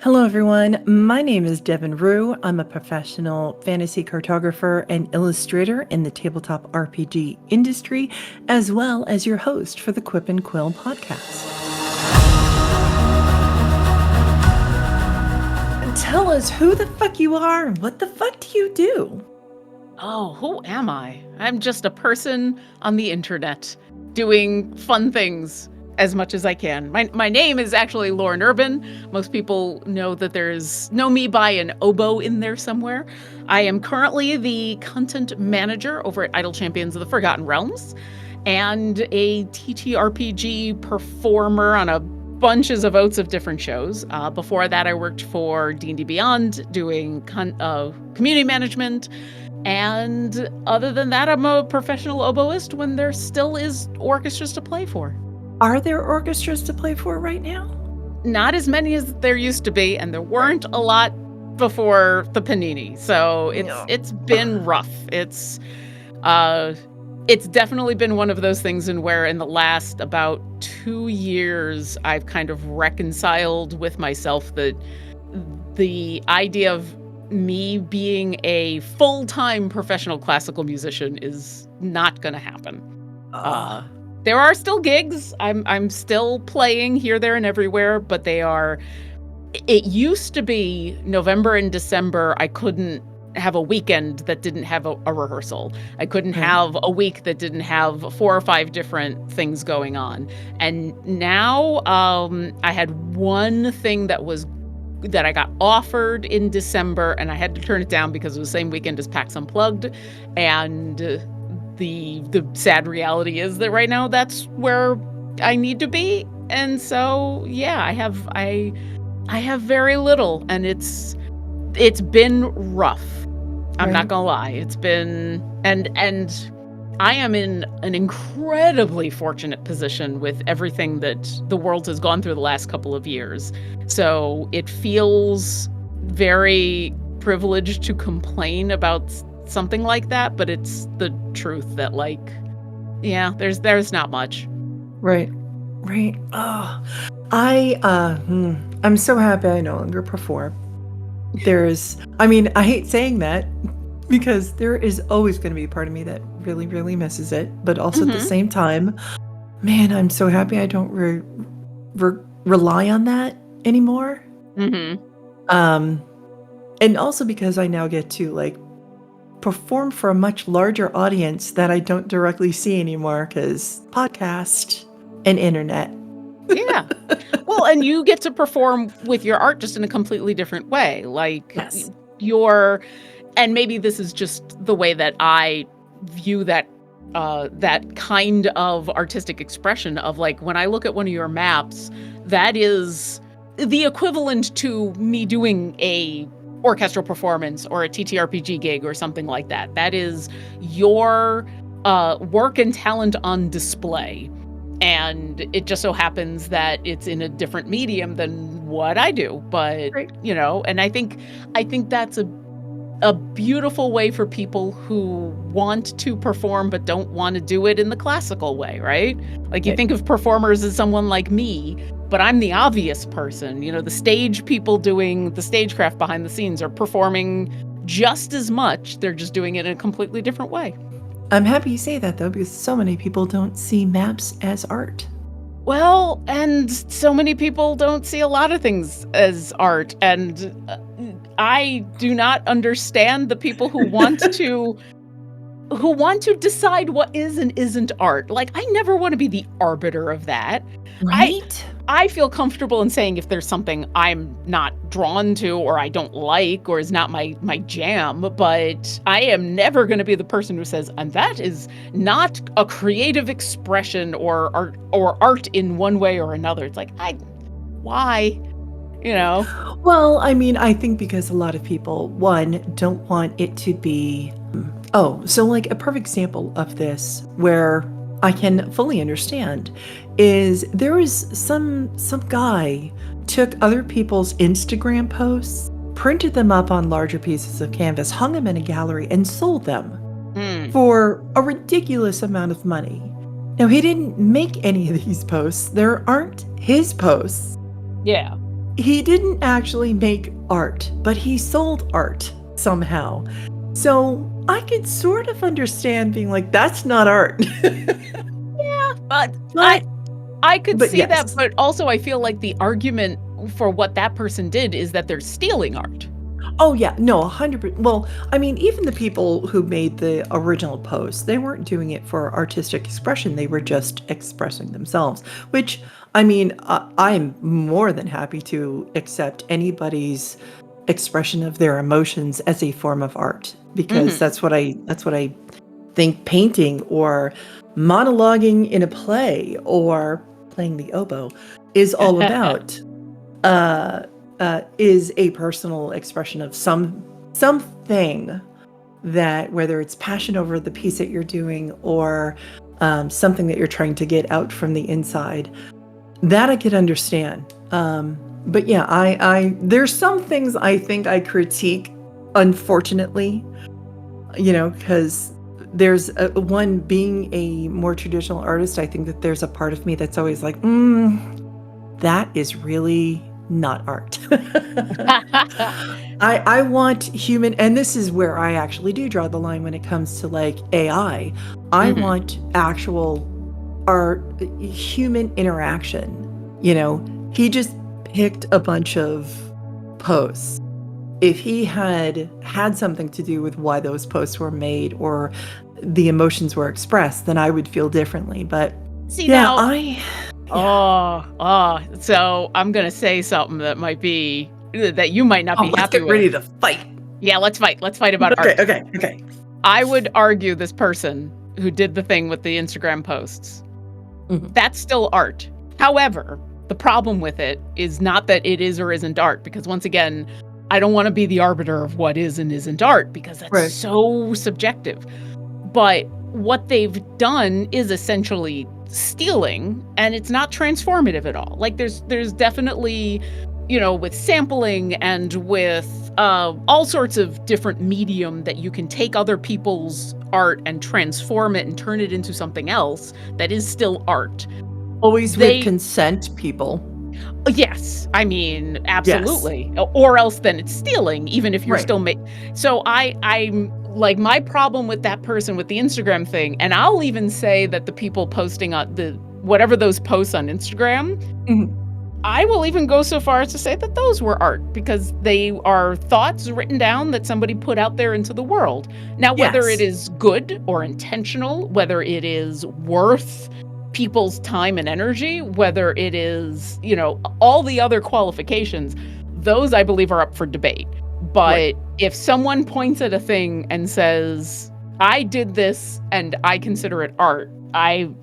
Hello, everyone. My name is Devin Rue. I'm a professional fantasy cartographer and illustrator in the tabletop RPG industry, as well as your host for the Quip and Quill podcast. Tell us who the fuck you are and what the fuck do you do? Oh, who am I? I'm just a person on the internet doing fun things as much as I can. My name is actually Lauren Urban. Most people know me by an Oboe in there somewhere. I am currently the content manager over at Idle Champions of the Forgotten Realms and a TTRPG performer on a bunches of oats of different shows. Before that, I worked for D&D Beyond doing community management. And other than that, I'm a professional oboist when there still is orchestras to play for. Are there orchestras to play for right now? Not as many as there used to be, and there weren't a lot before the Panini. So it's been rough. It's definitely been one of those things where in the last about 2 years, I've kind of reconciled with myself that the idea of me being a full-time professional classical musician is not going to happen. There are still gigs. I'm still playing here, there, and everywhere, but it used to be November and December, I couldn't have a weekend that didn't have a rehearsal. I couldn't have a week that didn't have 4 or 5 different things going on. And now I had one thing that I got offered in December, and I had to turn it down because it was the same weekend as PAX Unplugged. And the sad reality is that right now that's where I need to be. And so, yeah, I have very little, and it's been rough. I'm not gonna lie. It's been, and I am in an incredibly fortunate position with everything that the world has gone through the last couple of years. So it feels very privileged to complain about something like that, but it's the truth that, like, yeah, there's not much. Right. Oh, I'm so happy I no longer perform. I hate saying that because there is always going to be a part of me that really, really misses it. But also at the same time, man, I'm so happy I don't rely on that anymore. And also because I now get to perform for a much larger audience that I don't directly see anymore because podcast and internet. Yeah. Well, and you get to perform with your art just in a completely different way. Like, yes. And maybe this is just the way that I view that kind of artistic expression of, like, when I look at one of your maps, that is the equivalent to me doing a orchestral performance or a TTRPG gig or something like that. That is your work and talent on display. And it just so happens that it's in a different medium than what I do. But, and I think that's a beautiful way for people who want to perform but don't want to do it in the classical way, right? Like, you think of performers as someone like me, but I'm the obvious person. The stage people doing the stagecraft behind the scenes are performing just as much. They're just doing it in a completely different way. I'm happy you say that, though, because so many people don't see maps as art. Well, and so many people don't see a lot of things as art. And I do not understand the people who want to decide what is and isn't art. Like, I never want to be the arbiter of that. Right? I feel comfortable in saying if there's something I'm not drawn to or I don't like or is not my jam, but I am never going to be the person who says, and that is not a creative expression or art in one way or another. It's like, why? Well, I think because a lot of people, one, don't want it to be, so like a perfect example of this where I can fully understand is there was some guy took other people's Instagram posts, printed them up on larger pieces of canvas, hung them in a gallery, and sold them for a ridiculous amount of money. Now, he didn't make any of these posts. There aren't his posts. Yeah. he didn't actually make art, but he sold art somehow. So I could sort of understand being like, that's not art. Yeah, but But I could But see that, yes. but also I feel like the argument for what that person did is that they're stealing art. Oh yeah, no, 100%. Well, I mean, even the people who made the original post, they weren't doing it for artistic expression. They were just expressing themselves, which, I mean, I'm more than happy to accept anybody's expression of their emotions as a form of art, because Mhm. that's what I think painting or monologuing in a play or playing the oboe is all about. uh, is a personal expression of something, that whether it's passion over the piece that you're doing, or something that you're trying to get out from the inside, that I could understand. But yeah, I there's some things I think I critique, unfortunately, because there's one, being a more traditional artist, I think that there's a part of me that's always like, that is really not art. I want human, and this is where I actually do draw the line when it comes to like AI. I Mhm. want actual art, human interaction. He just picked a bunch of posts. If he had had something to do with why those posts were made or the emotions were expressed, then I would feel differently. But See yeah, now, yeah. so I'm gonna say something that might be that you might not Oh, be let's happy get with. ready to fight. Yeah, let's fight. Let's fight about Okay, art. okay, okay. I would argue this person who did the thing with the Instagram posts, Mhm. that's still art. However, the problem with it is not that it is or isn't art, because once again, I don't want to be the arbiter of what is and isn't art, because that's Right. so subjective. But what they've done is essentially stealing, and it's not transformative at all. Like there's definitely, with sampling and with all sorts of different medium that you can take other people's art and transform it and turn it into something else that is still art. Always with They consent, people. Yes, I mean, Yes. absolutely. Or else then it's stealing, even if you're Right. still so I'm like, my problem with that person with the Instagram thing, and I'll even say that the people posting on the whatever those posts on Instagram, Mhm. I will even go so far as to say that those were art, because they are thoughts written down that somebody put out there into the world. Now, whether it Yes. is good or intentional, whether it is worth people's time and energy, whether it is, all the other qualifications, those I believe are up for debate. Right. But if someone points at a thing and says, "I did this and I consider it art," I'm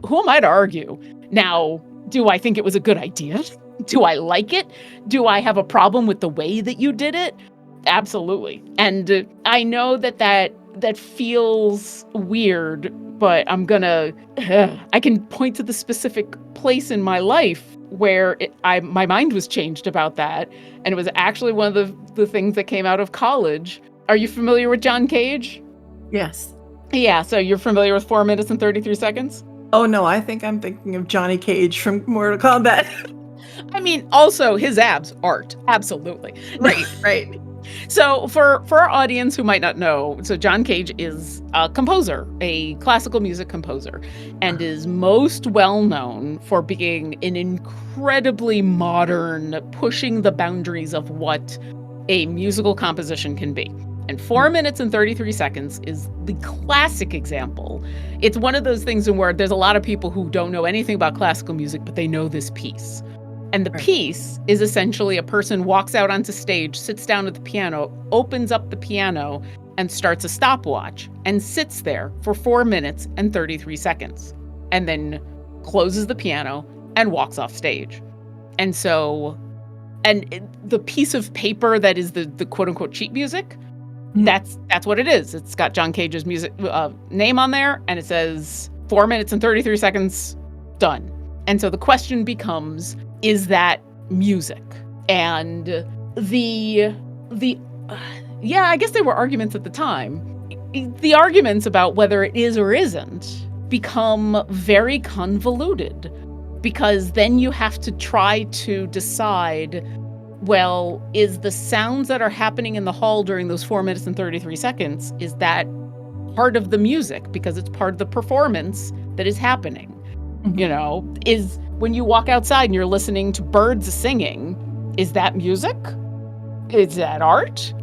who am I to argue? Now, do I think it was a good idea? Do I like it? Do I have a problem with the way that you did it? Absolutely. And I know that feels weird, but I'm gonna I can point to the specific place in my life where my mind was changed about that, and it was actually one of the things that came out of college. Are you familiar with John Cage? Yes. Yeah, so you're familiar with 4 minutes and 33 seconds? Oh, no, I think I'm thinking of Johnny Cage from Mortal Kombat. I mean, also his abs, art, absolutely. Right, right. So for our audience who might not know, so John Cage is a composer, a classical music composer, and is most well known for being an incredibly modern, pushing the boundaries of what a musical composition can be. And 4 minutes and 33 seconds is the classic example. It's one of those things in where there's a lot of people who don't know anything about classical music, but they know this piece. And the Right. piece is essentially a person walks out onto stage, sits down at the piano, opens up the piano, and starts a stopwatch and sits there for 4 minutes and 33 seconds, and then closes the piano and walks off stage. And so, the piece of paper that is the quote unquote sheet music, Mhm. that's what it is. It's got John Cage's music name on there, and it says 4 minutes and 33 seconds, done. And so the question becomes, is that music? And the yeah, I guess there were arguments at the time. The arguments about whether it is or isn't become very convoluted. because then you have to try to decide, well, is the sounds that are happening in the hall during those 4 minutes and 33 seconds, is that part of the music because it's part of the performance that is happening? Is when you walk outside and you're listening to birds singing, is that music? Is that art?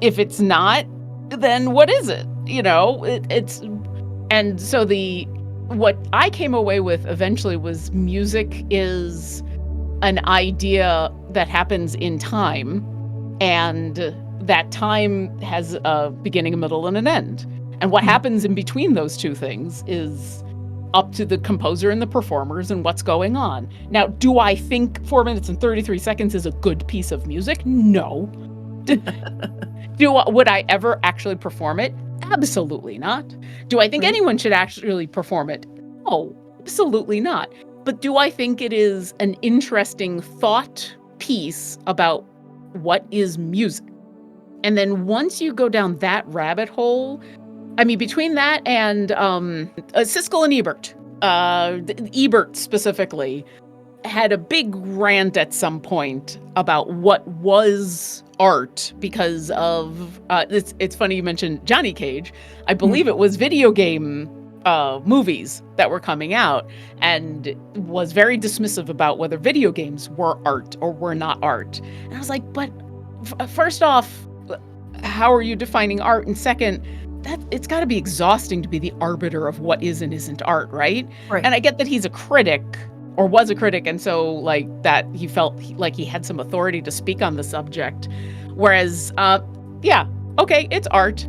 If it's not, then what is it? It's and so what I came away with eventually was music is an idea that happens in time, and that time has a beginning, a middle, and an end. And what happens in between those two things is up to the composer and the performers and what's going on. Now, do I think 4 minutes and 33 seconds is a good piece of music? No. Would I ever actually perform it? Absolutely not. Do I think anyone should actually perform it? No, absolutely not. But do I think it is an interesting thought piece about what is music? And then once you go down that rabbit hole, I mean, between that and Siskel and Ebert, Ebert specifically, had a big rant at some point about what was art because of it's funny you mentioned Johnny Cage. I believe it was video game movies that were coming out, and was very dismissive about whether video games were art or were not art. And I was like, but first off, how are you defining art? And second, that it's got to be exhausting to be the arbiter of what is and isn't art, right? And I get that he's a critic, or was a critic, and so like that he felt like he had some authority to speak on the subject. Whereas, yeah, okay, it's art.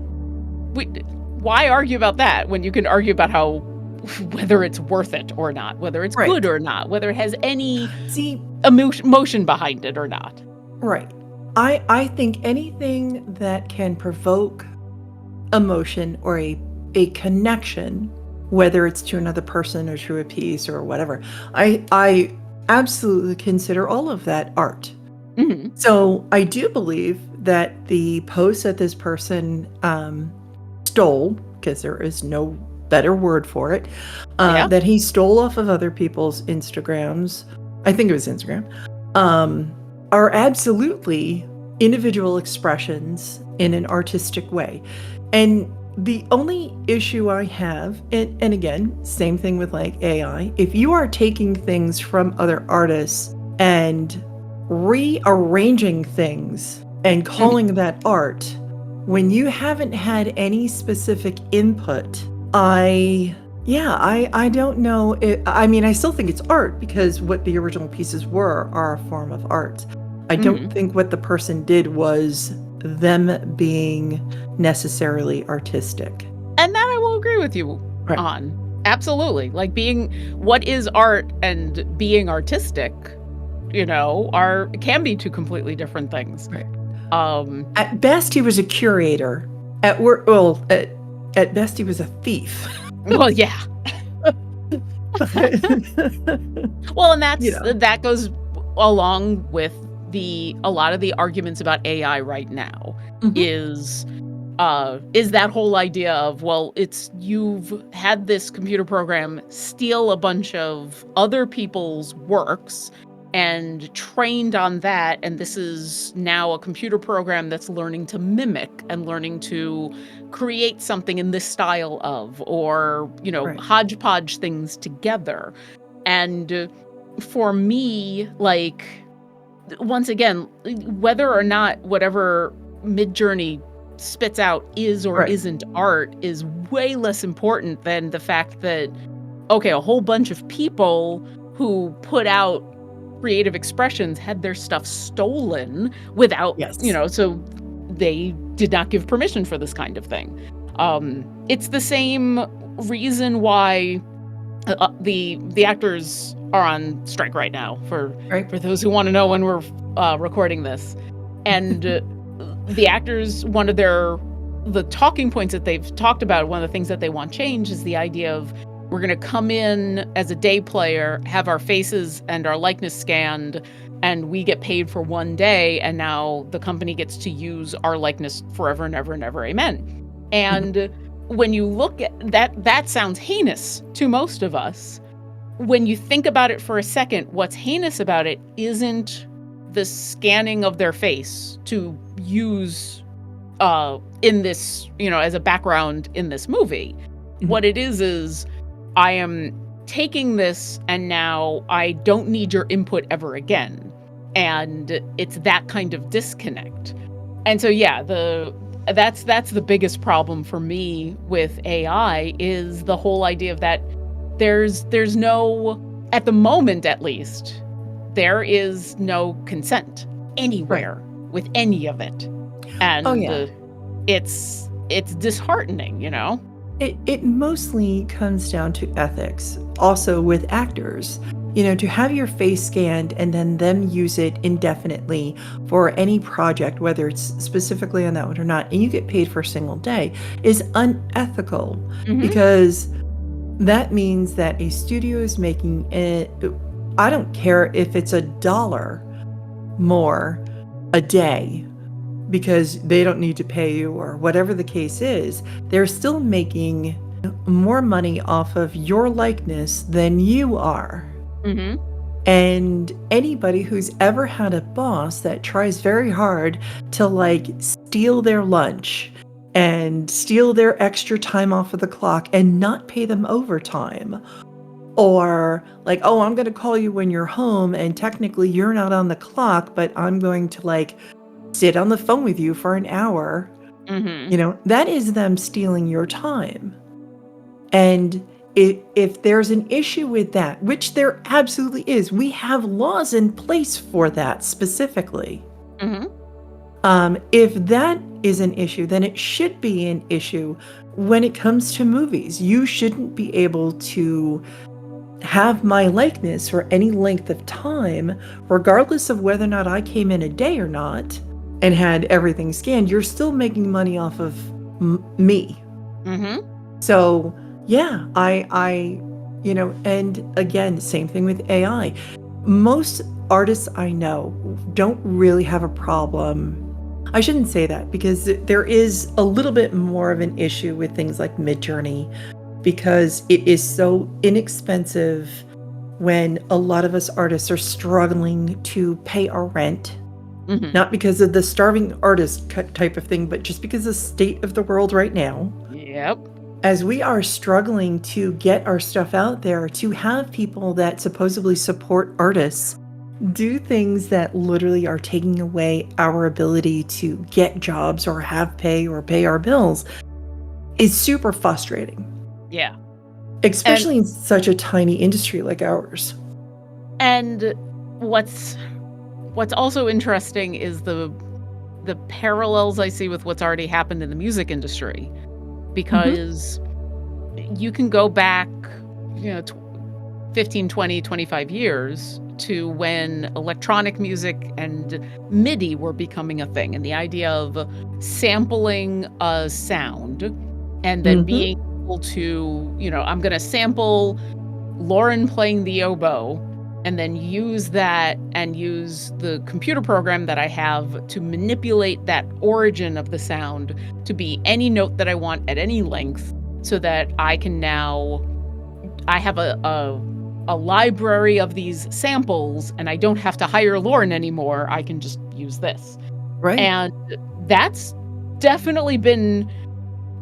Why argue about that when you can argue about how whether it's worth it or not, whether it's good or not, whether it has any emotion behind it or not? Right. I think anything that can provoke emotion or a connection, whether it's to another person or to a piece or whatever, I absolutely consider all of that art. So I do believe that the post that this person stole, because there is no better word for it, that he stole off of other people's Instagrams, I think it was Instagram, are absolutely individual expressions in an artistic way. And the only issue I have, and again, same thing with like AI, if you are taking things from other artists and rearranging things and calling that art, when you haven't had any specific input, I don't know. I mean, I still think it's art because what the original pieces are a form of art. I don't think what the person did was them being necessarily artistic. And that I will agree with you on. Absolutely. Like what is art and being artistic, can be two completely different things. Right. At best, he was a curator. At best, he was a thief. Well, yeah. Well, and that goes along with a lot of the arguments about AI right now. Is that whole idea of, well, you've had this computer program steal a bunch of other people's works and trained on that, and this is now a computer program that's learning to mimic and learning to create something in this style of, or hodgepodge things together. And for me, like, once again, whether or not whatever Midjourney spits out is or isn't art is way less important than the fact that, okay, a whole bunch of people who put out creative expressions had their stuff stolen without, so they did not give permission for this kind of thing. It's the same reason why the actors are on strike right now, for those who want to know when we're recording this. And the actors, one of the talking points that they've talked about, one of the things that they want changed is the idea of, we're going to come in as a day player, have our faces and our likeness scanned, and we get paid for one day, and now the company gets to use our likeness forever and ever and ever. Amen. And when you look at that sounds heinous to most of us. when you think about it for a second, what's heinous about it isn't the scanning of their face to use in this, as a background in this movie. Mhm. What it is I am taking this and now I don't need your input ever again. And it's that kind of disconnect. And so yeah, that's the biggest problem for me with AI is the whole idea of that there's no, at the moment at least, there is no consent anywhere with any of it. And Oh, yeah. it's disheartening, It mostly comes down to ethics. Also with actors, to have your face scanned and then them use it indefinitely for any project, whether it's specifically on that one or not, and you get paid for a single day, is unethical because that means that a studio is making it. I don't care if it's $1 more a day because they don't need to pay you or whatever the case is, they're still making more money off of your likeness than you are. And anybody who's ever had a boss that tries very hard to steal their lunch and steal their extra time off of the clock and not pay them overtime, or oh, I'm going to call you when you're home and technically you're not on the clock, but I'm going to sit on the phone with you for an hour, that is them stealing your time. And if there's an issue with that, which there absolutely is, we have laws in place for that specifically. If that is an issue, then it should be an issue when it comes to movies. You shouldn't be able to have my likeness for any length of time, regardless of whether or not I came in a day or not and had everything scanned. You're still making money off of me. So yeah, and again, same thing with AI. Most artists I know don't really have a problem. I shouldn't say that because there is a little bit more of an issue with things like Midjourney because it is so inexpensive when a lot of us artists are struggling to pay our rent. Not because of the starving artist type of thing, but just because of the state of the world right now. Yep. As we are struggling to get our stuff out there, to have people that supposedly support artists do things that literally are taking away our ability to get jobs or have pay or pay our bills is super frustrating. Yeah. Especially in such a tiny industry like ours. And what's also interesting is the parallels I see with what's already happened in the music industry. Because you can go back, 15, 20, 25 years to when electronic music and MIDI were becoming a thing. And the idea of sampling a sound and then being able to, I'm going to sample Lauren playing the oboe and then use that and use the computer program that I have to manipulate that origin of the sound to be any note that I want at any length so that I can now, I have a library of these samples and I don't have to hire Lauren anymore. I can just use this. Right. And that's definitely been,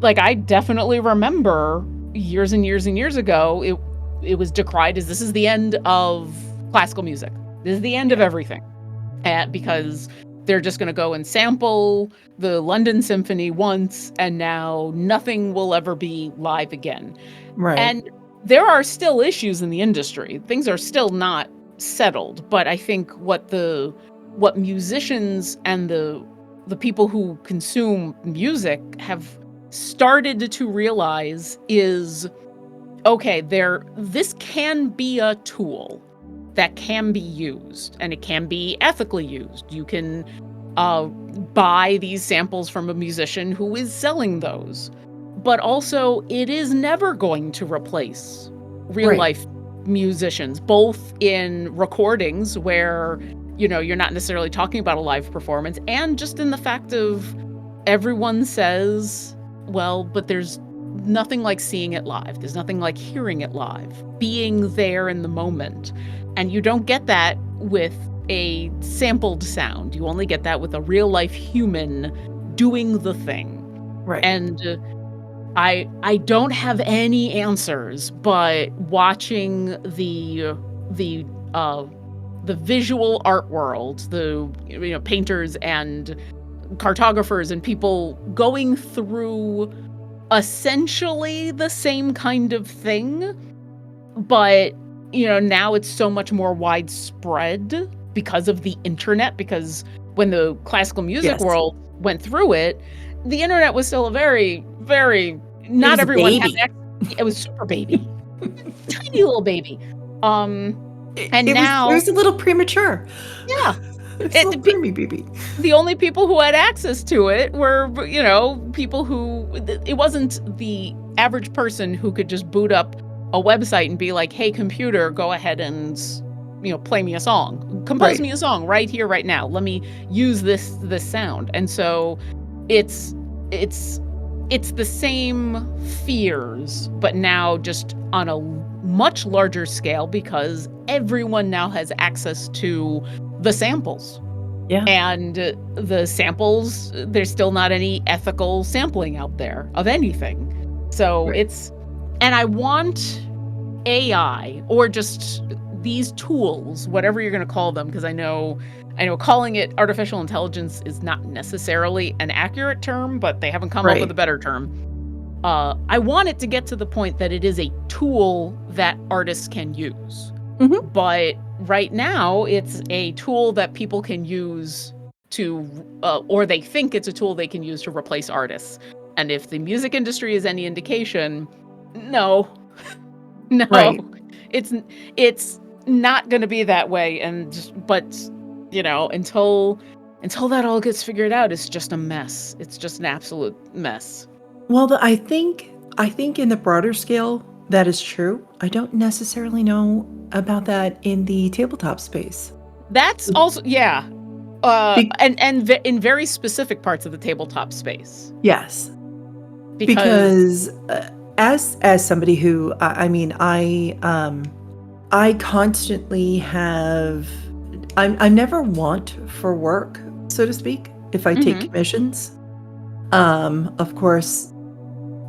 I definitely remember years and years and years ago, it was decried as this is the end of classical music. This is the end of everything. Because they're just going to go and sample the London Symphony once, and now nothing will ever be live again. Right. And there are still issues in the industry. Things are still not settled. But I think what musicians and the people who consume music have started to realize is, okay, this can be a tool that can be used, and it can be ethically used. You can buy these samples from a musician who is selling those. But also, it is never going to replace real-life musicians, both in recordings where, you're not necessarily talking about a live performance, and just in the fact of everyone says, well, but there's nothing like seeing it live. There's nothing like hearing it live, being there in the moment. And you don't get that with a sampled sound. You only get that with a real life human doing the thing. Right. And I don't have any answers, but watching the visual art world, the painters and cartographers and people going through essentially the same kind of thing, but now it's so much more widespread because of the internet, because when the classical music world went through it, the internet was still a very, very, not everyone had access. It was super baby. Tiny little baby. And now it was a little premature. Yeah. It's a little preemie baby. The only people who had access to it were, people who, it wasn't the average person who could just boot up a website and be like, hey, computer, go ahead and, play me a song. Compose me a song right here, right now. Let me use this sound. And so it's the same fears, but now just on a much larger scale, because everyone now has access to the samples. Yeah. And the samples, there's still not any ethical sampling out there of anything. So and I want AI or just these tools, whatever you're going to call them, because I know calling it artificial intelligence is not necessarily an accurate term, but they haven't come up with a better term. I want it to get to the point that it is a tool that artists can use. Mm-hmm. But right now, it's a tool that people can use to, or they think it's a tool they can use to replace artists. And if the music industry is any indication, no, it's not going to be that way. But until that all gets figured out, it's just a mess. It's just an absolute mess. Well, I think in the broader scale, that is true. I don't necessarily know about that in the tabletop space. That's also, and in very specific parts of the tabletop space. Yes. Because as somebody who, I constantly have, I never want for work, so to speak, if I take commissions. Of course,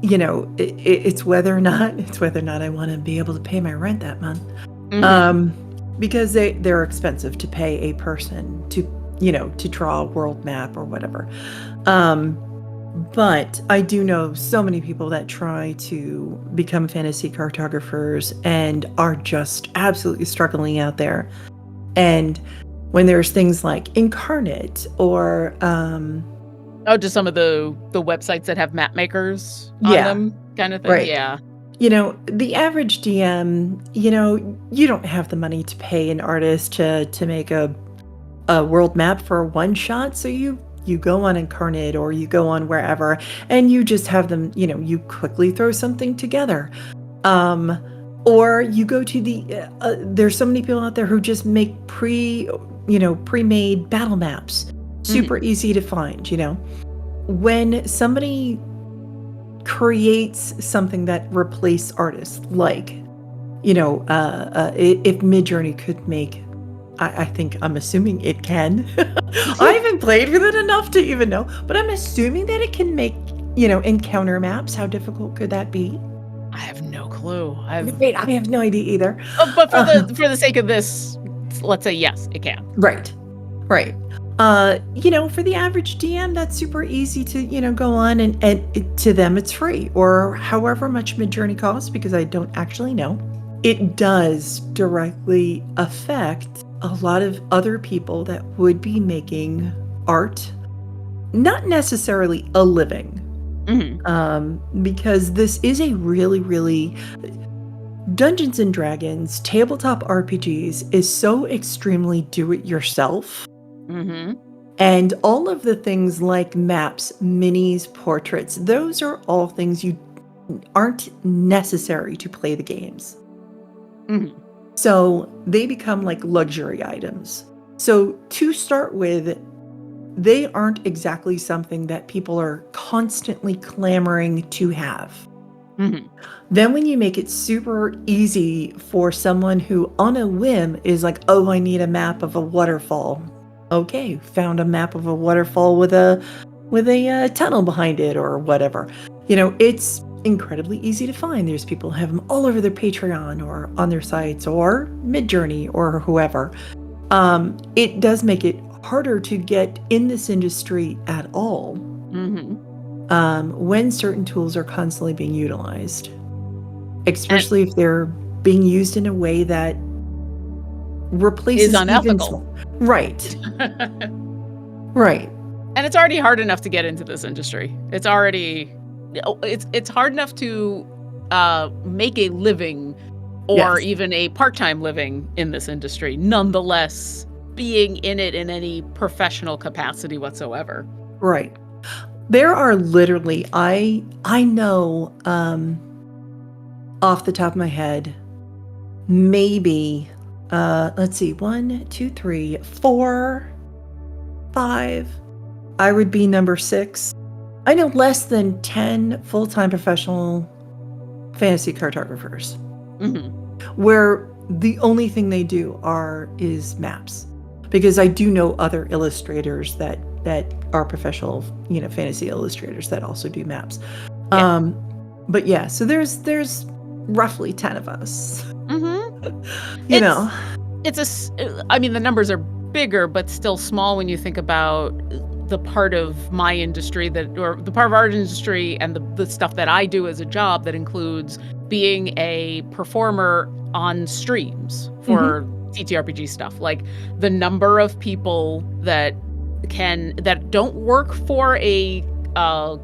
it's whether or not I want to be able to pay my rent that month. Because they're expensive to pay a person to draw a world map or whatever. But I do know so many people that try to become fantasy cartographers and are just absolutely struggling out there. And when there's things like Incarnate or just some of the websites that have map makers on them, kind of thing. Right. Yeah. The average DM, you don't have the money to pay an artist to make a world map for a one shot. So you go on Incarnate or you go on wherever and you just have them, you quickly throw something together. Or you go to there's so many people out there who just make pre-made battle maps. Super easy to find, When somebody creates something that replaces artists, like, if Midjourney could make, I'm assuming it can. I haven't played with it enough to even know, but I'm assuming that it can make, encounter maps. How difficult could that be? I have no clue. I have no idea either. But for the sake of this, let's say yes, it can. Right. For the average DM, that's super easy to, go on and to them it's free, or however much Midjourney costs, because I don't actually know. It does directly affect a lot of other people that would be making art, not necessarily a living, because this is a really, really Dungeons and Dragons, tabletop RPGs is so extremely do-it-yourself. And all of the things like maps, minis, portraits, those are all things you aren't necessary to play the games. So they become like luxury items. So to start with, they aren't exactly something that people are constantly clamoring to have. Mhm. Then when you make it super easy for someone who on a whim is like, oh, I need a map of a waterfall. Okay, found a map of a waterfall with a tunnel behind it or whatever. It's incredibly easy to find. There's people who have them all over their Patreon or on their sites or Midjourney or whoever. It does make it harder to get in this industry at all Mhm. when certain tools are constantly being utilized, And especially if they're being used in a way that is replaces even unethical. right, right, And it's already hard enough to get into this industry. It's already it's hard enough to make a living or yes, even a part-time living in this industry, nonetheless being in it in any professional capacity whatsoever. right. There are literally, I know, off the top of my head, maybe, let's see, 1, 2, 3, 4, 5. I would be number 6. I know less than 10 full-time professional fantasy cartographers Mhm. where the only thing they do is maps. Because I do know other illustrators that are professional, fantasy illustrators that also do maps. Yeah. But yeah, so there's roughly 10 of us. Mhm. You know. I mean, the numbers are bigger, but still small when you think about the part of my industry or the part of our industry and the stuff that I do as a job that includes being a performer on streams for TTRPG stuff. Like the number of people that don't work for a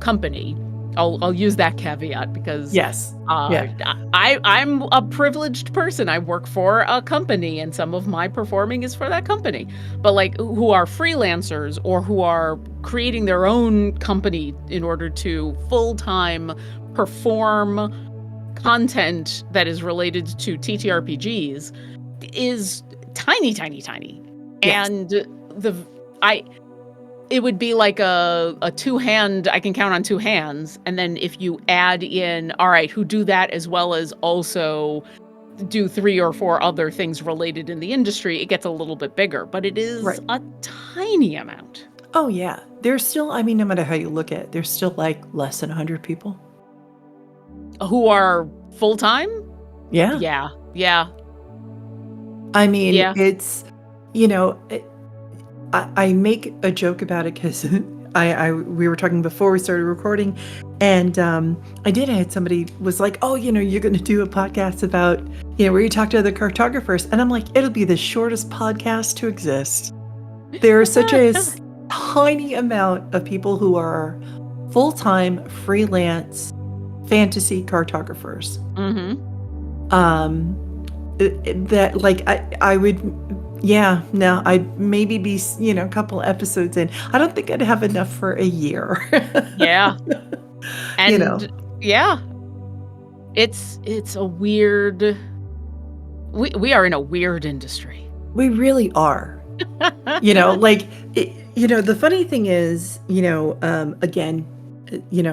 company. I'll use that caveat because Yes. Yeah. I'm a privileged person. I work for a company and some of my performing is for that company. But like who are freelancers or who are creating their own company in order to full-time perform content that is related to TTRPGs is tiny, tiny, tiny. Yes. And it would be like a two-hand, I can count on two hands. And then if you add in, all right, who do that as well as also do 3 or 4 other things related in the industry, it gets a little bit bigger, but it is Right. a tiny amount. Oh yeah. There's still, I mean, no matter how you look at it, there's still like less than 100 people. Who are full-time? Yeah. Yeah. Yeah. I mean, Yeah. it's, I make a joke about it because we were talking before we started recording, and I had somebody was like, oh, you're going to do a podcast about, where you talk to other cartographers, and I'm like, it'll be the shortest podcast to exist. There is such a tiny amount of people who are full-time freelance fantasy cartographers. That like I would. Yeah, no, I'd maybe be, a couple episodes in. I don't think I'd have enough for a year. Yeah. And yeah, it's a weird, we are in a weird industry. We really are. Like, the funny thing is, again,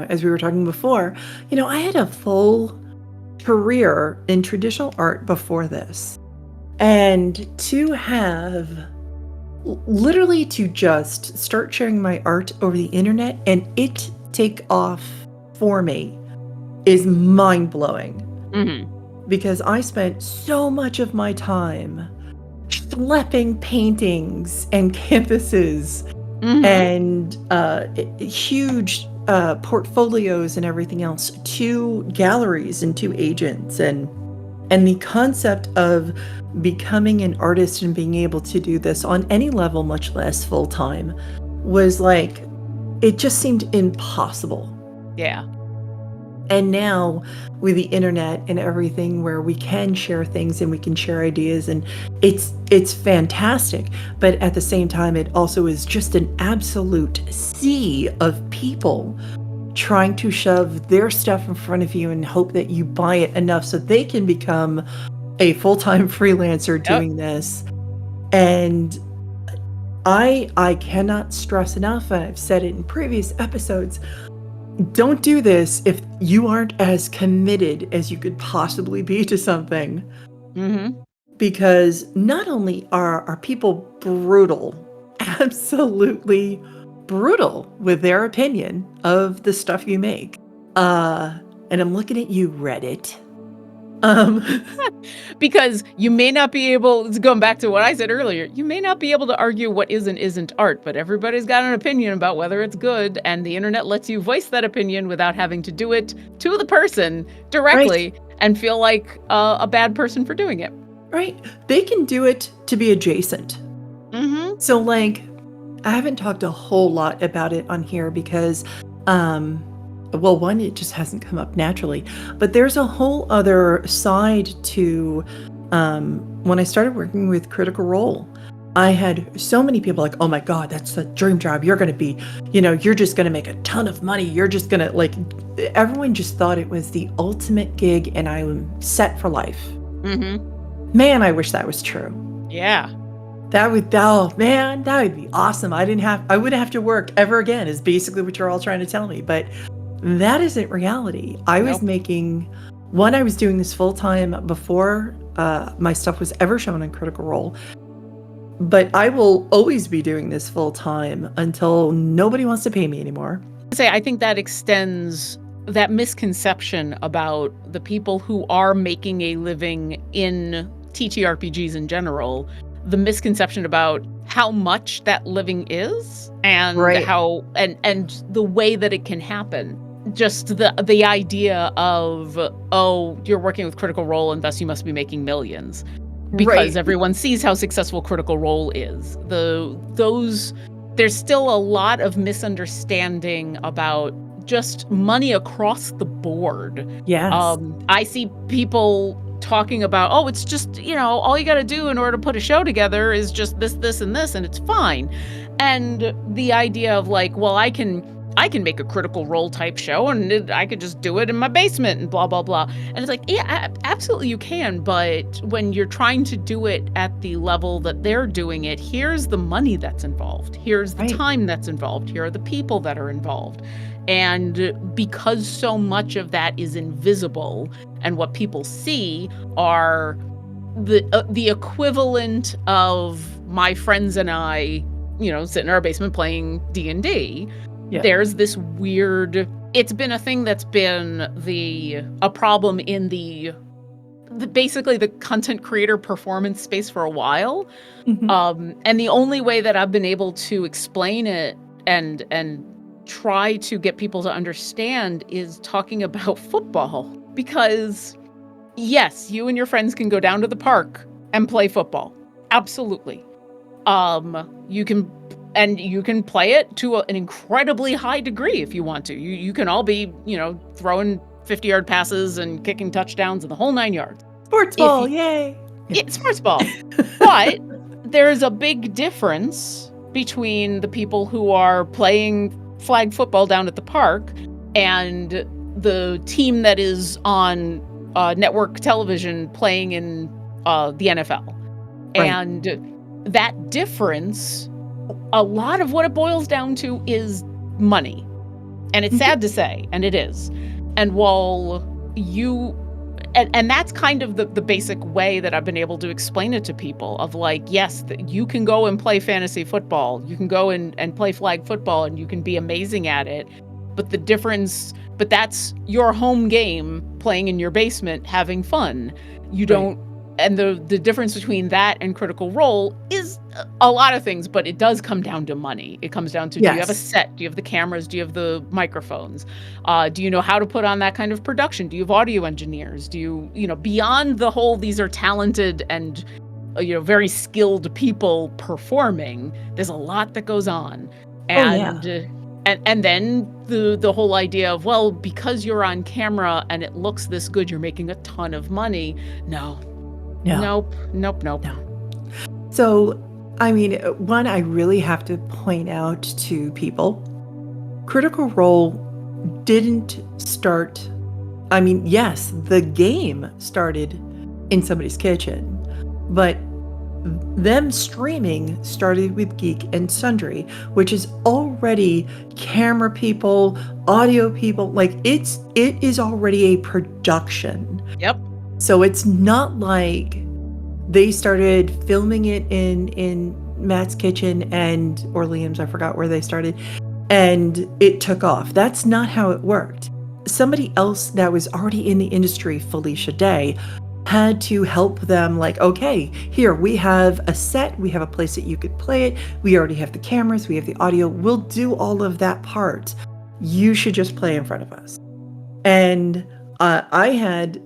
as we were talking before, I had a full career in traditional art before this. And to have literally to just start sharing my art over the internet and it take off for me is mind-blowing. Because I spent so much of my time schlepping paintings and canvases and huge portfolios and everything else to galleries and to agents, and the concept of becoming an artist and being able to do this on any level, much less full-time, was like, it just seemed impossible. Yeah. And now with the internet and everything where we can share things and we can share ideas, and it's fantastic. But at the same time, it also is just an absolute sea of people trying to shove their stuff in front of you and hope that you buy it enough so they can become a full-time freelancer doing this. And I cannot stress enough, and I've said it in previous episodes, don't do this if you aren't as committed as you could possibly be to something. Mm-hmm. Because not only are people brutal, absolutely brutal with their opinion of the stuff you make. And I'm looking at you, Reddit. Because you may not be able, it's going back to what I said earlier, you may not be able to argue what is and isn't art, but everybody's got an opinion about whether it's good, and the internet lets you voice that opinion without having to do it to the person directly and feel like a bad person for doing it. Right. They can do it to be adjacent. Mm-hmm. So, like, I haven't talked a whole lot about it on here because, well, one, it just hasn't come up naturally. But there's a whole other side to when I started working with Critical Role. I had so many people like, oh my God, that's the dream job. You're going to be, you're just going to make a ton of money. You're just going to, like, everyone just thought it was the ultimate gig and I'm set for life. Mm-hmm. Man, I wish that was true. Yeah. That would be awesome. I wouldn't have to work ever again, is basically what you're all trying to tell me. But that isn't reality. I was I was doing this full time before my stuff was ever shown in Critical Role. But I will always be doing this full time until nobody wants to pay me anymore. I think that extends that misconception about the people who are making a living in TTRPGs in general, the misconception about how much that living is and how and the way that it can happen. Just the idea of, oh, you're working with Critical Role and thus you must be making millions. Because everyone sees how successful Critical Role is. There's still a lot of misunderstanding about just money across the board. Yes. I see people talking about, oh, it's just, all you got to do in order to put a show together is just this, and this, and it's fine. And the idea of like, well, I can make a Critical Role type show and I could just do it in my basement and blah, blah, blah. And it's like, yeah, absolutely you can. But when you're trying to do it at the level that they're doing it, here's the money that's involved. Here's the time that's involved. Here are the people that are involved. And because so much of that is invisible and what people see are the equivalent of my friends and I, sit in our basement playing D&D, there's this weird, it's been a thing that's been a problem in the basically the content creator performance space for a while. Mm-hmm. And the only way that I've been able to explain it and try to get people to understand is talking about football. Because yes, you and your friends can go down to the park and play football. Absolutely. You can play it to an incredibly high degree if you want to. You can all be, throwing 50-yard passes and kicking touchdowns and the whole 9 yards. Sports ball, yay! Yeah, sports ball. But there's a big difference between the people who are playing flag football down at the park and the team that is on network television playing in the NFL. And that difference, a lot of what it boils down to is money. And it's sad to say, and it is. And while and that's kind of the basic way that I've been able to explain it to people of like, yes, you can go and play fantasy football. You can go and play flag football and you can be amazing at it. But that's your home game playing in your basement, having fun. You don't, and the difference between that and Critical Role is a lot of things, but it does come down to money. It comes down to, do you have a set? Do you have the cameras? Do you have the microphones? Do you know how to put on that kind of production? Do you have audio engineers? Do you, beyond the whole, these are talented and, very skilled people performing, there's a lot that goes on. And, and then the whole idea of, well, because you're on camera and it looks this good, you're making a ton of money. No. Nope. So, I mean, one, I really have to point out to people, Critical Role didn't start, I mean, yes, the game started in somebody's kitchen, but them streaming started with Geek and Sundry, which is already camera people, audio people. Like it is already a production. Yep. So it's not like they started filming it in Matt's kitchen or Liam's, I forgot where they started, and it took off. That's not how it worked. Somebody else that was already in the industry, Felicia Day, had to help them, like, okay, here, we have a set, we have a place that you could play it, we already have the cameras, we have the audio, we'll do all of that part. You should just play in front of us. And I had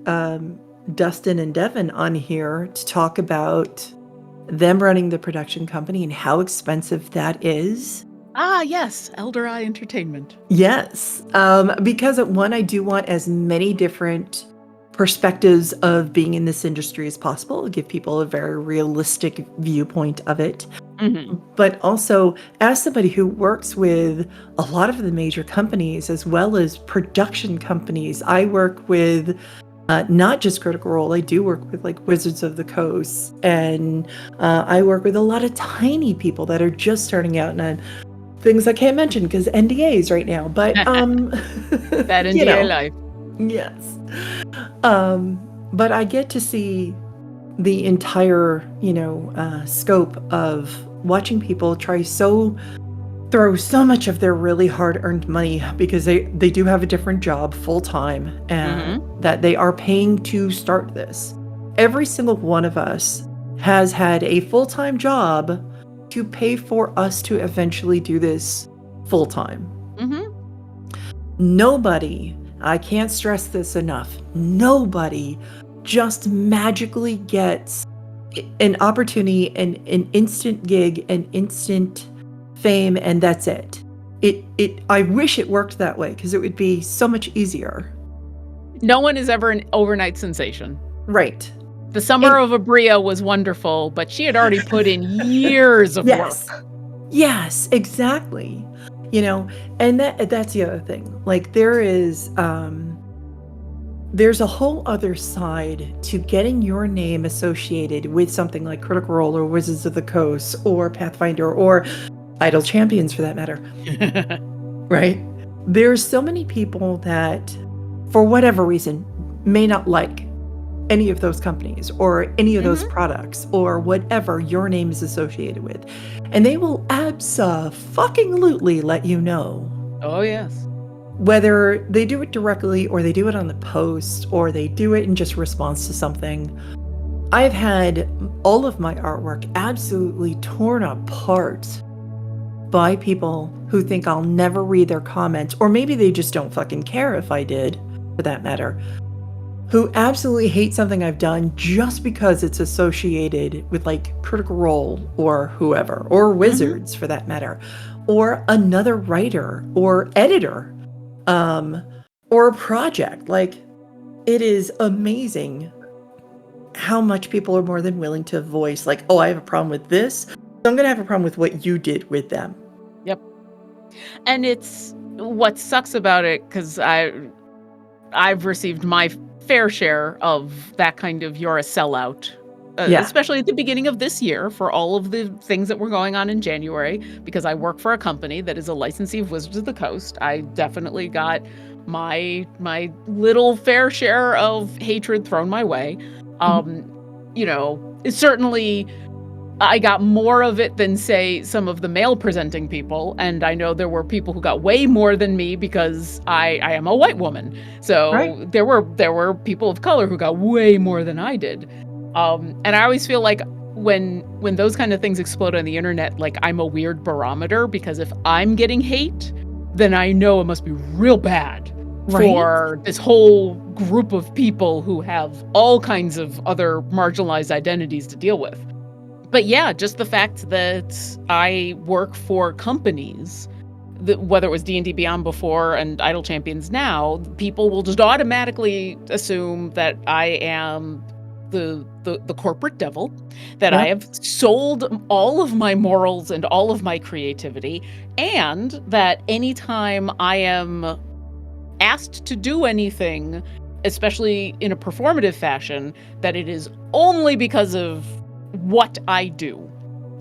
Dustin and Devin on here to talk about them running the production company and how expensive that is. Ah, yes, Elder Eye Entertainment. Yes, because one, I do want as many different perspectives of being in this industry as possible, give people a very realistic viewpoint of it. Mm-hmm. But also, as somebody who works with a lot of the major companies as well as production companies, I work with not just Critical Role, I do work with like Wizards of the Coast, and I work with a lot of tiny people that are just starting out, and things I can't mention because NDAs right now, but that NDA life. Yes. But I get to see the entire, scope of watching people throw so much of their really hard-earned money, because they do have a different job full-time, and that they are paying to start this. Every single one of us has had a full-time job to pay for us to eventually do this full-time. Nobody, I can't stress this enough, nobody just magically gets an opportunity, an instant gig, an instant fame, and that's it. I wish it worked that way, because it would be so much easier. No one is ever an overnight sensation. Right. The Summer of Abria was wonderful, but she had already put in years of work. Yes, exactly. And that's the other thing. Like, there's a whole other side to getting your name associated with something like Critical Role or Wizards of the Coast or Pathfinder or Idle Champions, for that matter. Right? There's so many people that, for whatever reason, may not like any of those companies or any of those products or whatever your name is associated with. And they will abso-fucking-lutely let you know. Oh, yes. Whether they do it directly or they do it on the post or they do it in just response to something. I've had all of my artwork absolutely torn apart by people who think I'll never read their comments, or maybe they just don't fucking care if I did, for that matter, who absolutely hate something I've done just because it's associated with like Critical Role or whoever, or Wizards for that matter, or another writer or editor, or a project. Like, it is amazing how much people are more than willing to voice, like, oh, I have a problem with this, so I'm going to have a problem with what you did with them. Yep. And it's what sucks about it, because I've received my fair share of that kind of "you're a sellout," especially at the beginning of this year for all of the things that were going on in January, because I work for a company that is a licensee of Wizards of the Coast. I definitely got my little fair share of hatred thrown my way. It's certainly, I got more of it than, say, some of the male presenting people. And I know there were people who got way more than me because I am a white woman. So there were people of color who got way more than I did. And I always feel like when those kind of things explode on the internet, like, I'm a weird barometer, because if I'm getting hate, then I know it must be real bad for this whole group of people who have all kinds of other marginalized identities to deal with. But yeah, just the fact that I work for companies, that whether it was D&D Beyond before and Idle Champions now, people will just automatically assume that I am the corporate devil, that I have sold all of my morals and all of my creativity, and that anytime I am asked to do anything, especially in a performative fashion, that it is only because of what I do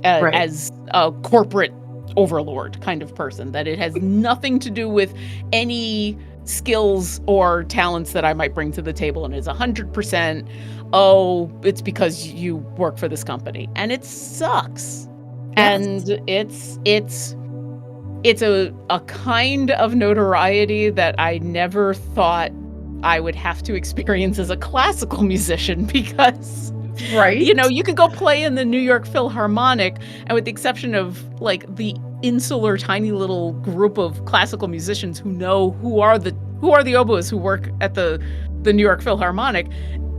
Right. as a corporate overlord kind of person, that it has nothing to do with any skills or talents that I might bring to the table, and is 100%, oh, it's because you work for this company. And it sucks. Yes. And it's a kind of notoriety that I never thought I would have to experience as a classical musician, because Right. you could go play in the New York Philharmonic, and with the exception of like the insular tiny little group of classical musicians who are the oboes who work at the New York Philharmonic,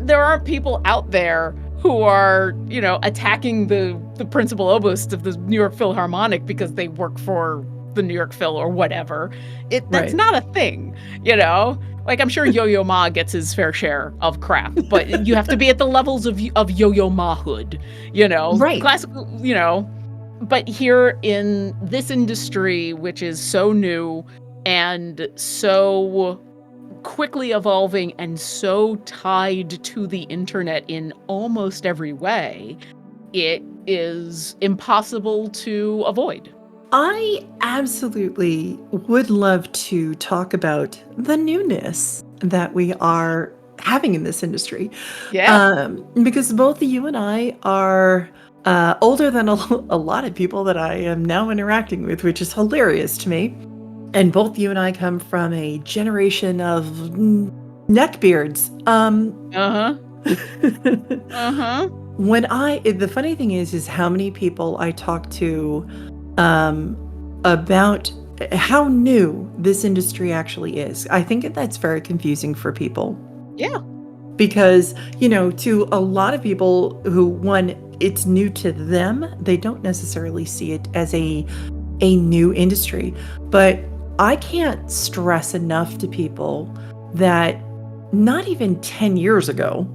there aren't people out there who are, attacking the principal oboist of the New York Philharmonic because they work for the New York Phil or whatever. That's Right. not a thing, Like, I'm sure Yo-Yo Ma gets his fair share of crap, but you have to be at the levels of Yo-Yo Ma-hood, Right. classical, But here in this industry, which is so new and so quickly evolving and so tied to the internet in almost every way, it is impossible to avoid. I absolutely would love to talk about the newness that we are having in this industry. Yeah. Because both you and I are older than a lot of people that I am now interacting with, which is hilarious to me. And both you and I come from a generation of neckbeards. Uh-huh. Uh-huh. The funny thing is how many people I talk to about how new this industry actually is. I think that's very confusing for people. Yeah. Because, to a lot of people who, one, it's new to them, they don't necessarily see it as a new industry. But I can't stress enough to people that not even 10 years ago,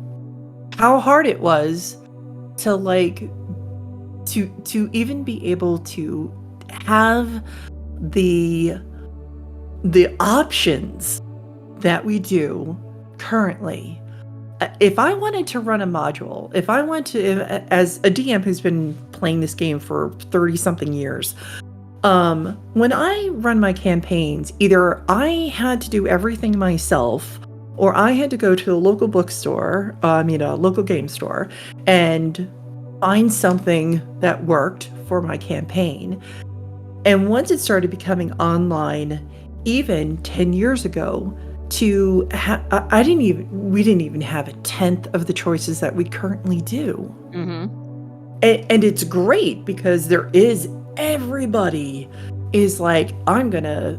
how hard it was to to even be able to have the options that we do currently. If I wanted to run a module, if I want to, as a DM who's been playing this game for 30 something years, when I run my campaigns, either I had to do everything myself, or I had to go to a local bookstore, a local game store, and find something that worked for my campaign. And once it started becoming online, even 10 years ago, we didn't even have a tenth of the choices that we currently do. Mm-hmm. And it's great because everybody is like, I'm gonna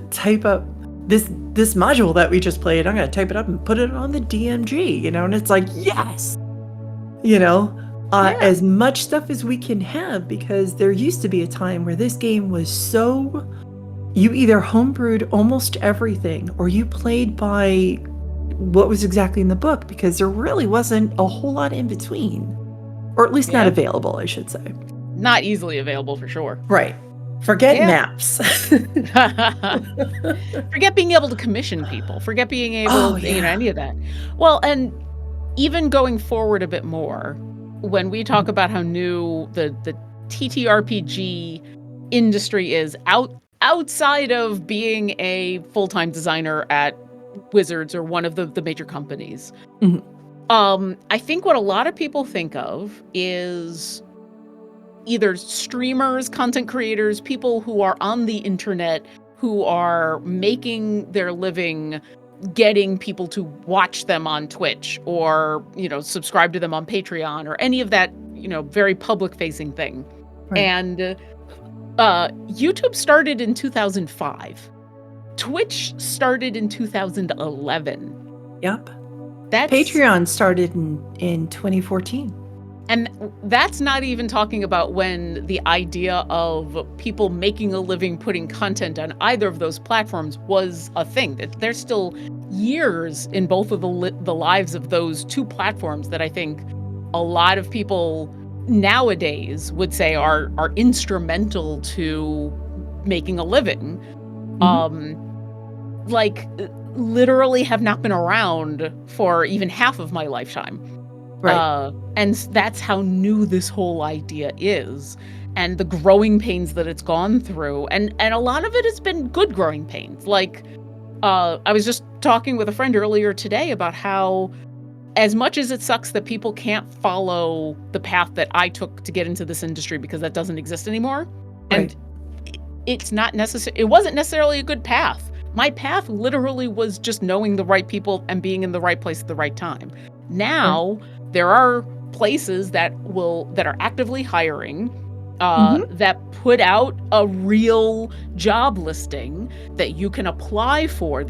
type up this module that we just played. I'm gonna type it up and put it on the DMG, and it's like, yes, as much stuff as we can have, because there used to be a time where this game was so, you either homebrewed almost everything or you played by what was exactly in the book, because there really wasn't a whole lot in between, or at least not available, I should say. Not easily available, for sure. Right. Forget maps. Forget being able to commission people. Forget being able, any of that. Well, and even going forward a bit more, when we talk about how new the TTRPG industry is outside of being a full-time designer at Wizards or one of the major companies, I think what a lot of people think of is either streamers, content creators, people who are on the internet, who are making their living getting people to watch them on Twitch, or, subscribe to them on Patreon, or any of that, very public-facing thing. Right. And YouTube started in 2005. Twitch started in 2011. Yep. Patreon started in 2014. And that's not even talking about when the idea of people making a living putting content on either of those platforms was a thing. There's still years in both of the lives of those two platforms that I think a lot of people nowadays would say are instrumental to making a living. Literally have not been around for even half of my lifetime. Right. And that's how new this whole idea is, and the growing pains that it's gone through. And a lot of it has been good growing pains. Like, I was just talking with a friend earlier today about how, as much as it sucks that people can't follow the path that I took to get into this industry because that doesn't exist anymore, Right. and it wasn't necessarily a good path. My path literally was just knowing the right people and being in the right place at the right time. Right. Now there are places that are actively hiring, Hmm. that put out a real job listing that you can apply for,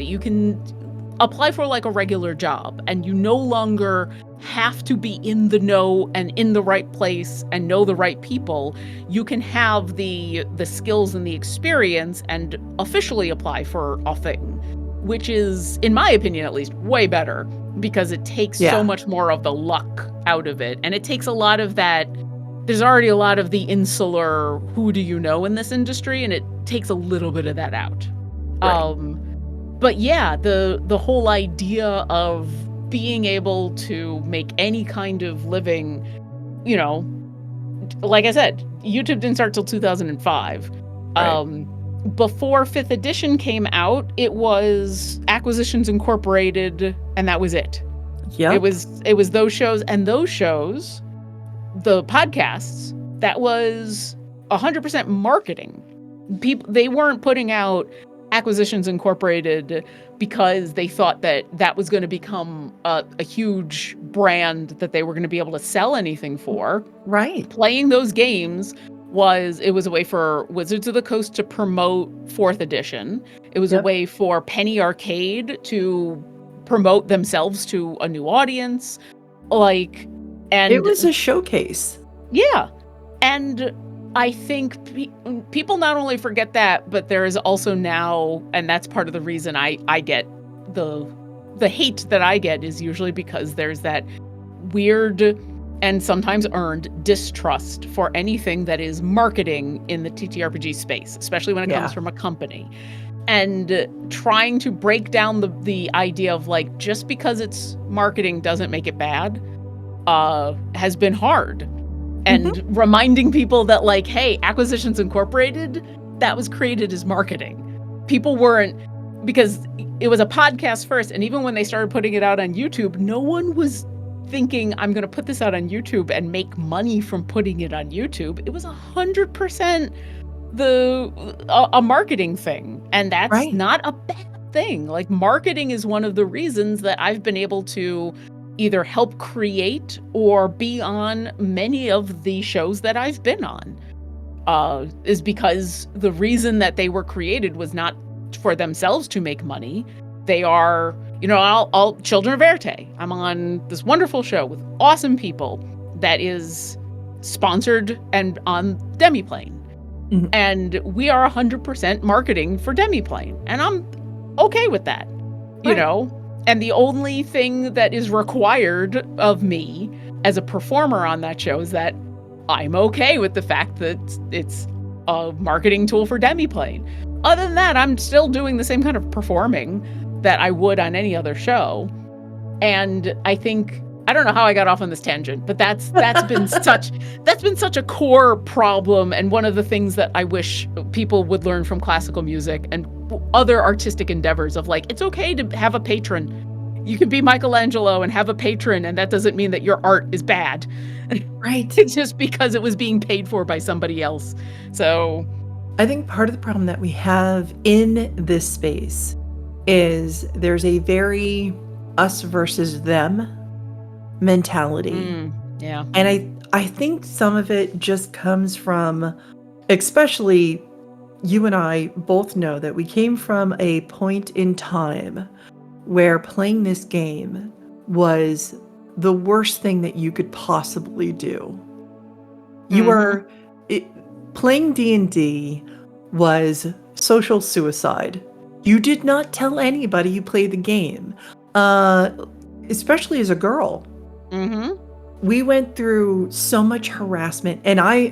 like a regular job, and you no longer have to be in the know and in the right place and know the right people. You can have the skills and the experience and officially apply for a thing, which is, in my opinion at least, way better, because it takes so Yeah. much more of the luck out of it, and it takes a lot of that. There's already a lot of the insular who do you know in this industry, and it takes a little bit of that out. Right. But yeah, the whole idea of being able to make any kind of living, you know, like I said, YouTube didn't start till 2005. Right. Before 5th edition came out, it was Acquisitions Incorporated, and that was it. Yep. It was those shows, and those shows, the podcasts, that was 100% marketing. They weren't putting out Acquisitions Incorporated because they thought that was going to become a huge brand that they were going to be able to sell anything for. Right. Playing those games was a way for Wizards of the Coast to promote 4th edition. It was a Yep. way for Penny Arcade to promote themselves to a new audience. Like, It and was a showcase. yeah. And I think people not only forget that, but there is also now, and that's part of the reason I get the hate that I get, is usually because there's that weird and sometimes earned distrust for anything that is marketing in the TTRPG space, especially when it comes from a company. And trying to break down the idea of, like, just because it's marketing doesn't make it bad, has been hard. And reminding people that, like, hey, Acquisitions Incorporated, that was created as marketing. People weren't, because it was a podcast first, and even when they started putting it out on YouTube, no one was thinking, I'm going to put this out on YouTube and make money from putting it on YouTube. It was 100% a marketing thing, and that's Right. not a bad thing. Like, marketing is one of the reasons that I've been able to either help create or be on many of the shows that I've been on, is because the reason that they were created was not for themselves to make money. They are, I'll Children of Erte. I'm on this wonderful show with awesome people that is sponsored and on Demiplane. Mhm. And we are 100% marketing for Demiplane. And I'm okay with that, you Right. know? And the only thing that is required of me as a performer on that show is that I'm okay with the fact that it's a marketing tool for Demiplane. Other than that, I'm still doing the same kind of performing that I would on any other show. And I don't know how I got off on this tangent, but that's been such a core problem, and one of the things that I wish people would learn from classical music and other artistic endeavors, of, like, it's okay to have a patron. You can be Michelangelo and have a patron, and that doesn't mean that your art is bad. Right. It's just because it was being paid for by somebody else. So I think part of the problem that we have in this space is there's a very us versus them mentality. yeah. And I think some of it just comes from, especially you and I both know that we came from a point in time where playing this game was the worst thing that you could possibly do. You were playing D&D was social suicide. You did not tell anybody you played the game, especially as a girl. We went through so much harassment, and I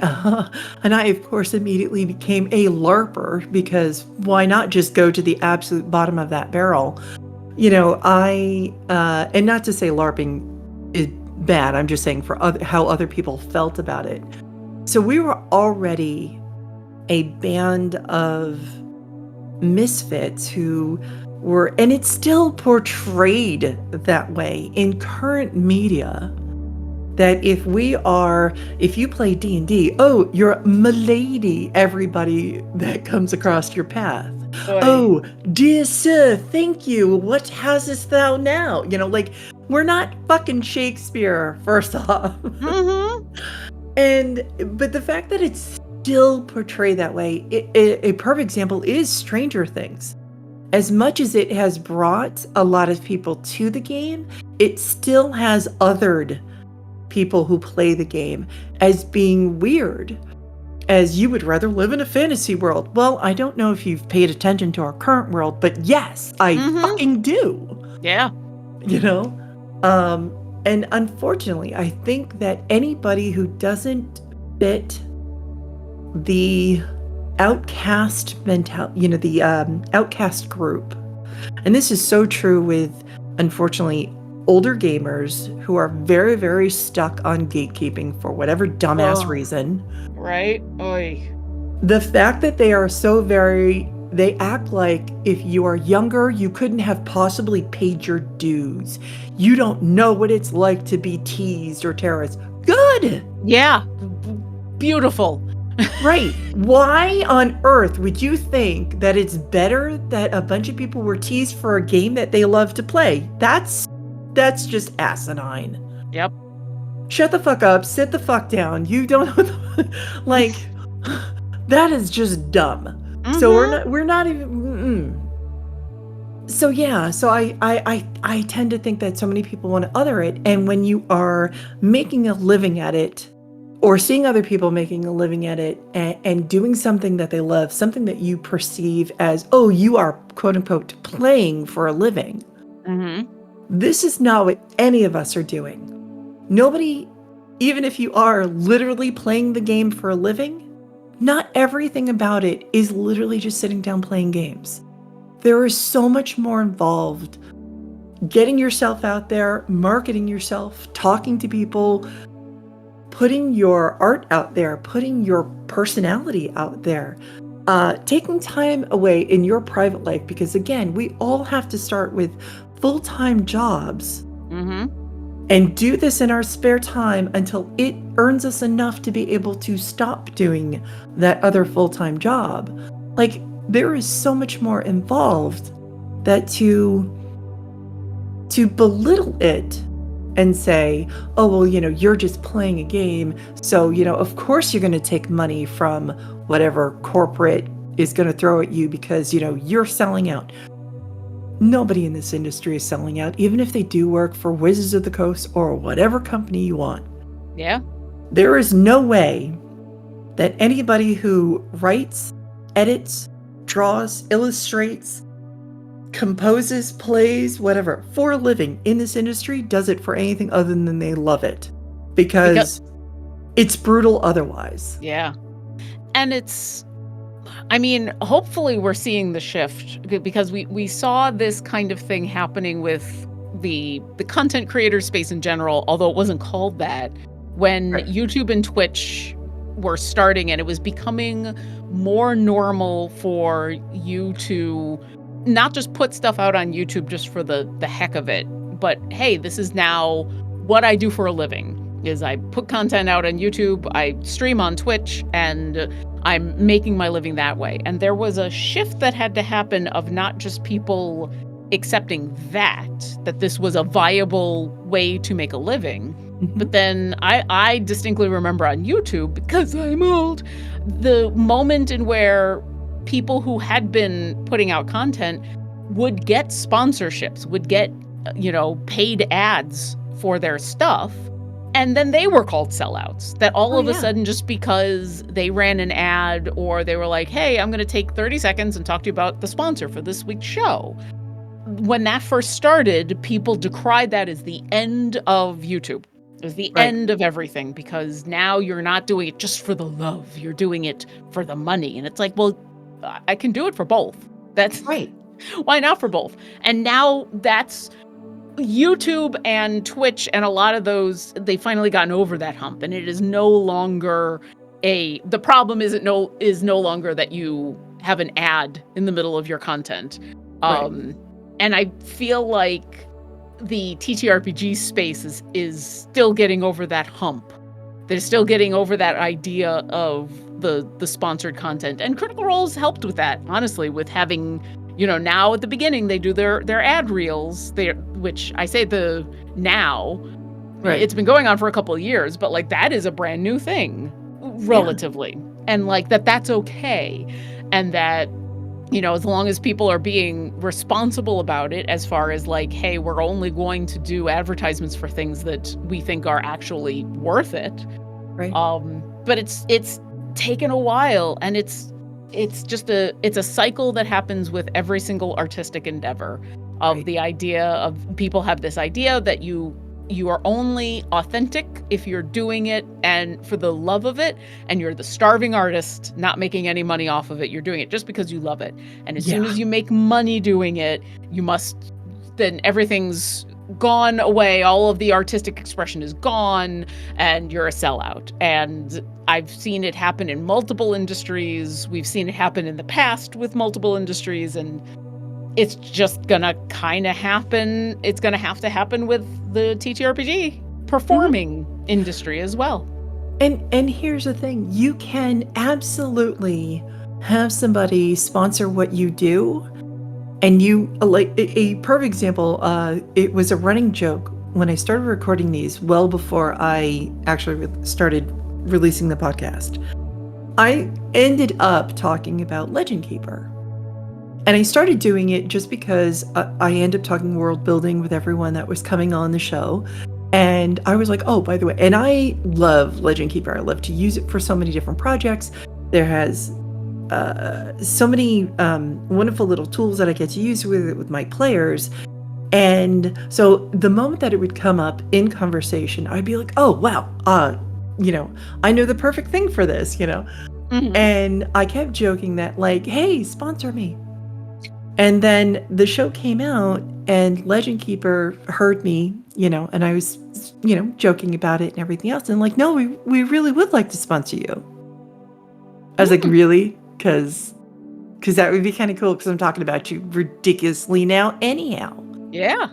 of course immediately became a LARPer, because why not just go to the absolute bottom of that barrel? And not to say LARPing bad. I'm just saying for how other people felt about it. So we were already a band of misfits who were, and it's still portrayed that way in current media, that if you play D&D, oh, you're milady, everybody that comes across your path. Oy. Oh, dear sir, thank you. What hasest thou now? Like, we're not fucking Shakespeare, first off. But the fact that it's still portrayed that way, a perfect example is Stranger Things. As much as it has brought a lot of people to the game, it still has othered people who play the game as being weird, as you would rather live in a fantasy world. Well, I don't know if you've paid attention to our current world, but yes, I fucking do. Yeah. And unfortunately, I think that anybody who doesn't fit the outcast mentality, the outcast group, and this is so true with, unfortunately, older gamers who are very, very stuck on gatekeeping for whatever dumbass reason. Right? Oy. The fact that they are so they act like if you are younger, you couldn't have possibly paid your dues. You don't know what it's like to be teased or terrorized. Good! Yeah. Beautiful. Right. Why on earth would you think that it's better that a bunch of people were teased for a game that they love to play? That's just asinine. Yep. Shut the fuck up. Sit the fuck down. You don't like, that is just dumb. So we're not even. So yeah. So I tend to think that so many people want to other it, and when you are making a living at it, or seeing other people making a living at it and doing something that they love, something that you perceive as, oh, you are quote unquote playing for a living. This is not what any of us are doing. Nobody, even if you are literally playing the game for a living, not everything about it is literally just sitting down playing games. There is so much more involved. Getting yourself out there, marketing yourself, talking to people, putting your art out there, putting your personality out there, taking time away in your private life, because again, we all have to start with full-time jobs and do this in our spare time until it earns us enough to be able to stop doing that other full-time job. Like, there is so much more involved that to belittle it and say, oh, well, you're just playing a game, so, of course you're going to take money from whatever corporate is going to throw at you because, you're selling out. Nobody in this industry is selling out, even if they do work for Wizards of the Coast or whatever company you want. Yeah. There is no way that anybody who writes, edits, draws, illustrates, composes, plays, whatever, for a living in this industry does it for anything other than they love it. Because it's brutal otherwise. Yeah. And hopefully we're seeing the shift, because we saw this kind of thing happening with the content creator space in general, although it wasn't called that, when YouTube and Twitch were starting, and it was becoming more normal for you to not just put stuff out on YouTube just for the heck of it, but hey, this is now what I do for a living, is I put content out on YouTube, I stream on Twitch, and I'm making my living that way. And there was a shift that had to happen of not just people accepting that this was a viable way to make a living, but then I distinctly remember on YouTube, because I'm old, the moment in where people who had been putting out content would get sponsorships, would get, paid ads for their stuff. And then they were called sellouts. That all of a sudden, just because they ran an ad, or they were like, hey, I'm going to take 30 seconds and talk to you about the sponsor for this week's show. When that first started, people decried that as the end of YouTube. It was the end of everything, because now you're not doing it just for the love. You're doing it for the money. And it's like, well, I can do it for both. That's right. Why not for both? And now that's YouTube and Twitch and a lot of those, they finally gotten over that hump, and it is no longer the problem is no longer that you have an ad in the middle of your content. Right. And I feel like the TTRPG space is still getting over that hump. They're still getting over that idea of the sponsored content. And Critical Role's helped with that, honestly, with having, now at the beginning they do their ad reels, which I say now, Right. it's been going on for a couple of years, but like that is a brand new thing, relatively. Yeah. And like that's okay. And that, as long as people are being responsible about it, as far as like, hey, we're only going to do advertisements for things that we think are actually worth it. Right. But it's taken a while, and it's just a cycle that happens with every single artistic endeavor of the idea of people have this idea that you are only authentic if you're doing it and for the love of it, and you're the starving artist not making any money off of it. You're doing it just because you love it. And as soon as you make money doing it, then everything's gone away. All of the artistic expression is gone, and you're a sellout. And I've seen it happen in multiple industries. We've seen it happen in the past with multiple industries, and it's just gonna kind of happen. It's gonna have to happen with the TTRPG performing industry as well. And here's the thing: you can absolutely have somebody sponsor what you do, and you like a perfect example. It was a running joke when I started recording these, well before I actually started releasing the podcast. I ended up talking about Legend Keeper. And I started doing it just because I ended up talking world building with everyone that was coming on the show. And I was like, oh, by the way, and I love Legend Keeper. I love to use it for so many different projects. There has so many wonderful little tools that I get to use with my players. And so the moment that it would come up in conversation, I'd be like, oh, wow, I know the perfect thing for this, Mm-hmm. And I kept joking that like, hey, sponsor me. And then the show came out, and Legend Keeper heard me, and I was, joking about it and everything else. And like, no, we really would like to sponsor you. I was like, really? Because that would be kind of cool, because I'm talking about you ridiculously now anyhow. Yeah.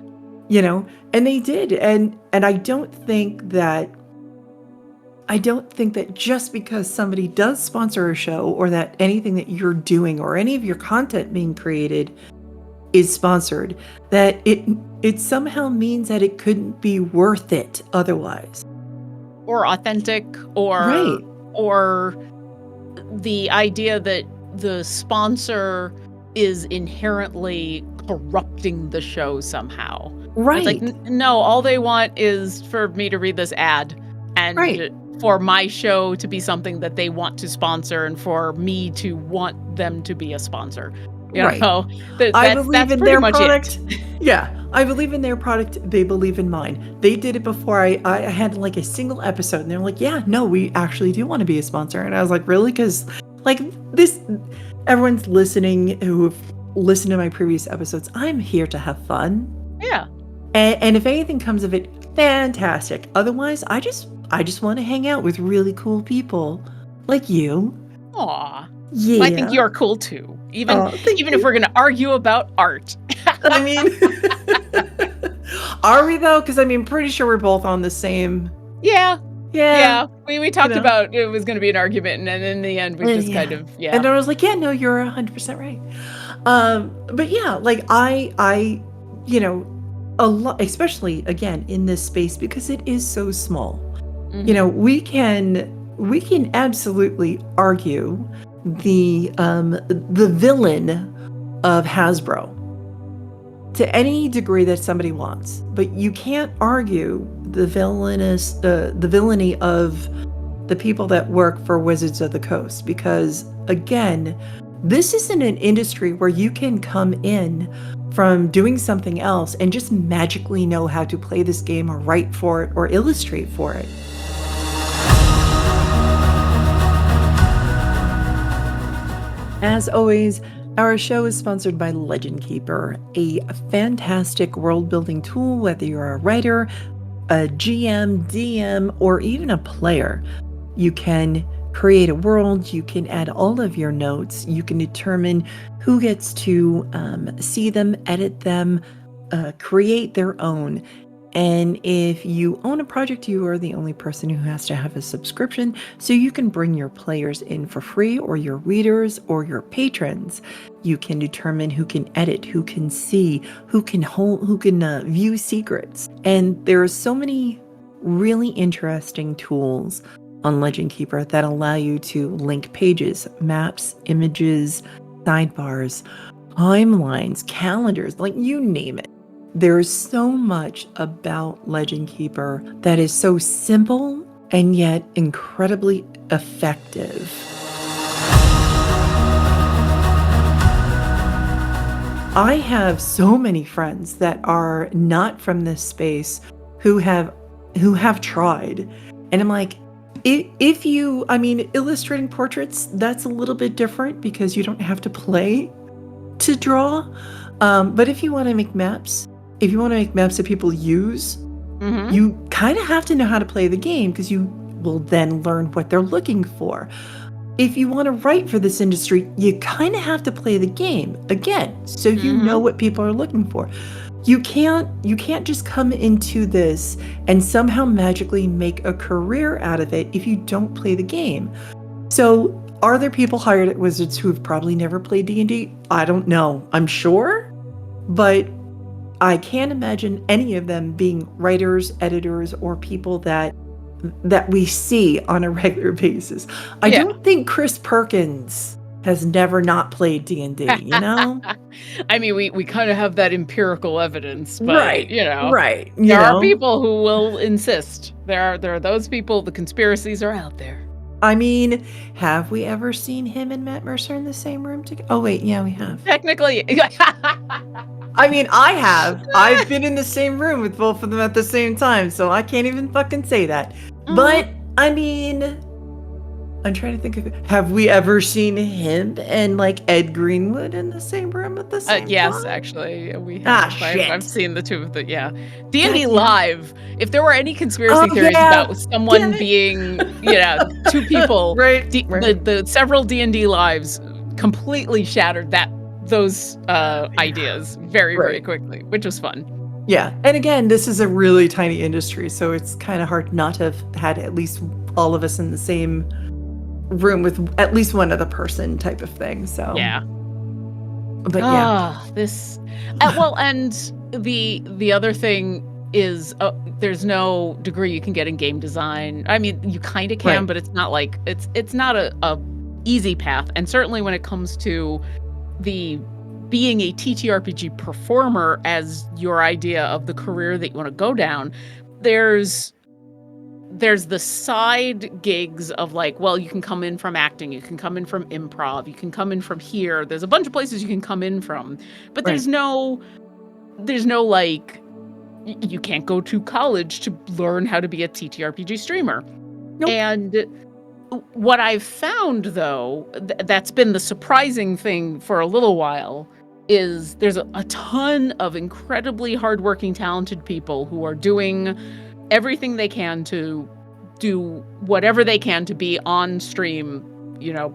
And they did. And I don't think that just because somebody does sponsor a show, or that anything that you're doing or any of your content being created is sponsored, that it somehow means that it couldn't be worth it otherwise. Or authentic, or the idea that the sponsor is inherently corrupting the show somehow. Right. It's like, no, all they want is for me to read this ad, and for my show to be something that they want to sponsor, and for me to want them to be a sponsor. I believe in their product. Yeah, I believe in their product. They believe in mine. They did it before I had like a single episode, and they're like, yeah, no, we actually do want to be a sponsor. And I was like, really? Because like this, everyone's listening who've listened to my previous episodes. I'm here to have fun. Yeah. And if anything comes of it, fantastic. Otherwise, I just want to hang out with really cool people like you. Aw. Yeah. Well, I think you're cool too. Even if we're going to argue about art. I mean, are we though? Because pretty sure we're both on the same. Yeah. We talked about it was going to be an argument, and then in the end we just kind of. And I was like, yeah, no, you're 100% right. But yeah, like I a lot, especially again in this space, because it is so small. Mm-hmm. We can absolutely argue the villain of Hasbro to any degree that somebody wants, but you can't argue the villainy of the people that work for Wizards of the Coast, because again, this isn't an industry where you can come in from doing something else and just magically know how to play this game or write for it or illustrate for it. As always, Our show is sponsored by Legend Keeper, a fantastic world-building tool, whether you're a writer, a GM, DM, or even a player. You can create a world, you can add all of your notes, you can determine who gets to see them, edit them, create their own. And if you own a project, you are the only person who has to have a subscription, so you can bring your players in for free, or your readers, or your patrons. You can determine who can edit, who can see, who can view secrets. And there are so many really interesting tools on Legend Keeper that allow you to link pages, maps, images, sidebars, timelines, calendars, like you name it. There's so much about Legend Keeper that is so simple and yet incredibly effective. I have so many friends that are not from this space who have tried. And I'm like, illustrating portraits, that's a little bit different because you don't have to play to draw. But if you want to make maps, that people use, you kind of have to know how to play the game, because you will then learn what they're looking for. If you want to write for this industry, you kind of have to play the game again, so you know what people are looking for. You can't just come into this and somehow magically make a career out of it if you don't play the game. So are there people hired at Wizards who have probably never played D&D? I don't know. I'm sure, but I can't imagine any of them being writers, editors, or people that we see on a regular basis. I don't think Chris Perkins has never not played D&D, you know? I mean, we kind of have that empirical evidence, but Right. There are people who will insist. There are those people, the conspiracies are out there. I mean, have we ever seen him and Matt Mercer in the same room together? Oh wait, yeah, we have. Technically. I mean, I have. I've been in the same room with both of them at the same time, so I can't even fucking say that. But, I mean, I'm trying to think of, have we ever seen him and, like, Ed Greenwood in the same room at the same time? Yes, actually, we have. Shit. I've seen the two of the, D&D Live, if there were any conspiracy theories about someone being, two people, the several D&D Lives completely shattered those ideas very quickly, which was fun. Yeah, and again, this is a really tiny industry, so it's kind of hard not to have had at least all of us in the same room with at least one other person type of thing. So but and the other thing is there's no degree you can get in game design. I mean, you kind of can, but it's not like it's not a easy path. And certainly when it comes to being a TTRPG performer as your idea of the career that you want to go down, there's the side gigs of like, well, you can come in from acting, you can come in from improv, you can come in from here. There's a bunch of places you can come in from, but there's no like, you can't go to college to learn how to be a TTRPG streamer. Nope. And what I've found, though, that's been the surprising thing for a little while, is there's a ton of incredibly hardworking, talented people who are doing everything they can to do whatever they can to be on stream,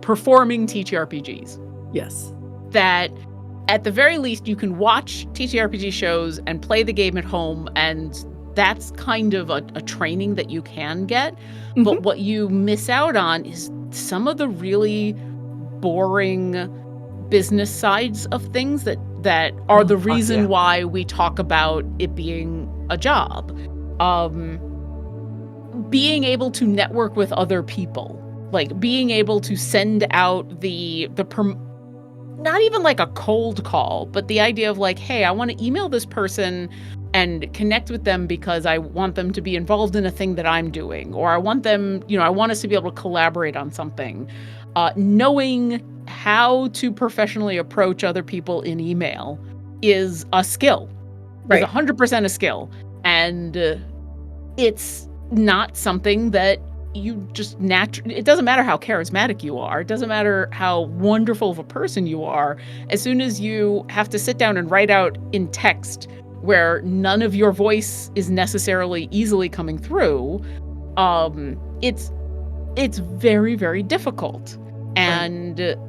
performing TTRPGs. Yes. That at the very least, you can watch TTRPG shows and play the game at home, and that's kind of a training that you can get. But what you miss out on is some of the really boring business sides of things that are the reason why we talk about it being a job. Being able to network with other people, like being able to send out not even like a cold call, but the idea of like, hey, I want to email this person and connect with them because I want them to be involved in a thing that I'm doing, or I want them, I want us to be able to collaborate on something. Knowing how to professionally approach other people in email is a skill. Right. It's 100% a skill. And it's not something that you just naturally, it doesn't matter how charismatic you are. It doesn't matter how wonderful of a person you are. As soon as you have to sit down and write out in text where none of your voice is necessarily easily coming through, it's very, very difficult. Right.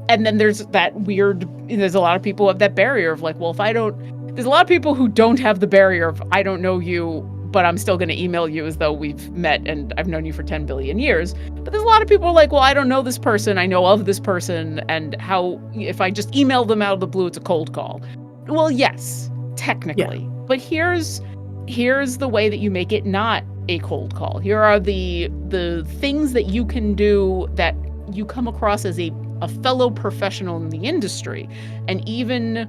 And then there's a lot of people who have that barrier of like, well, there's a lot of people who don't have the barrier of, I don't know you, but I'm still going to email you as though we've met and I've known you for 10 billion years. But there's a lot of people who are like, well, I don't know this person. I know of this person. And how, if I just email them out of the blue, it's a cold call. Well, yes, technically. Yeah. But here's the way that you make it not a cold call. Here are the things that you can do that you come across as a fellow professional in the industry. And even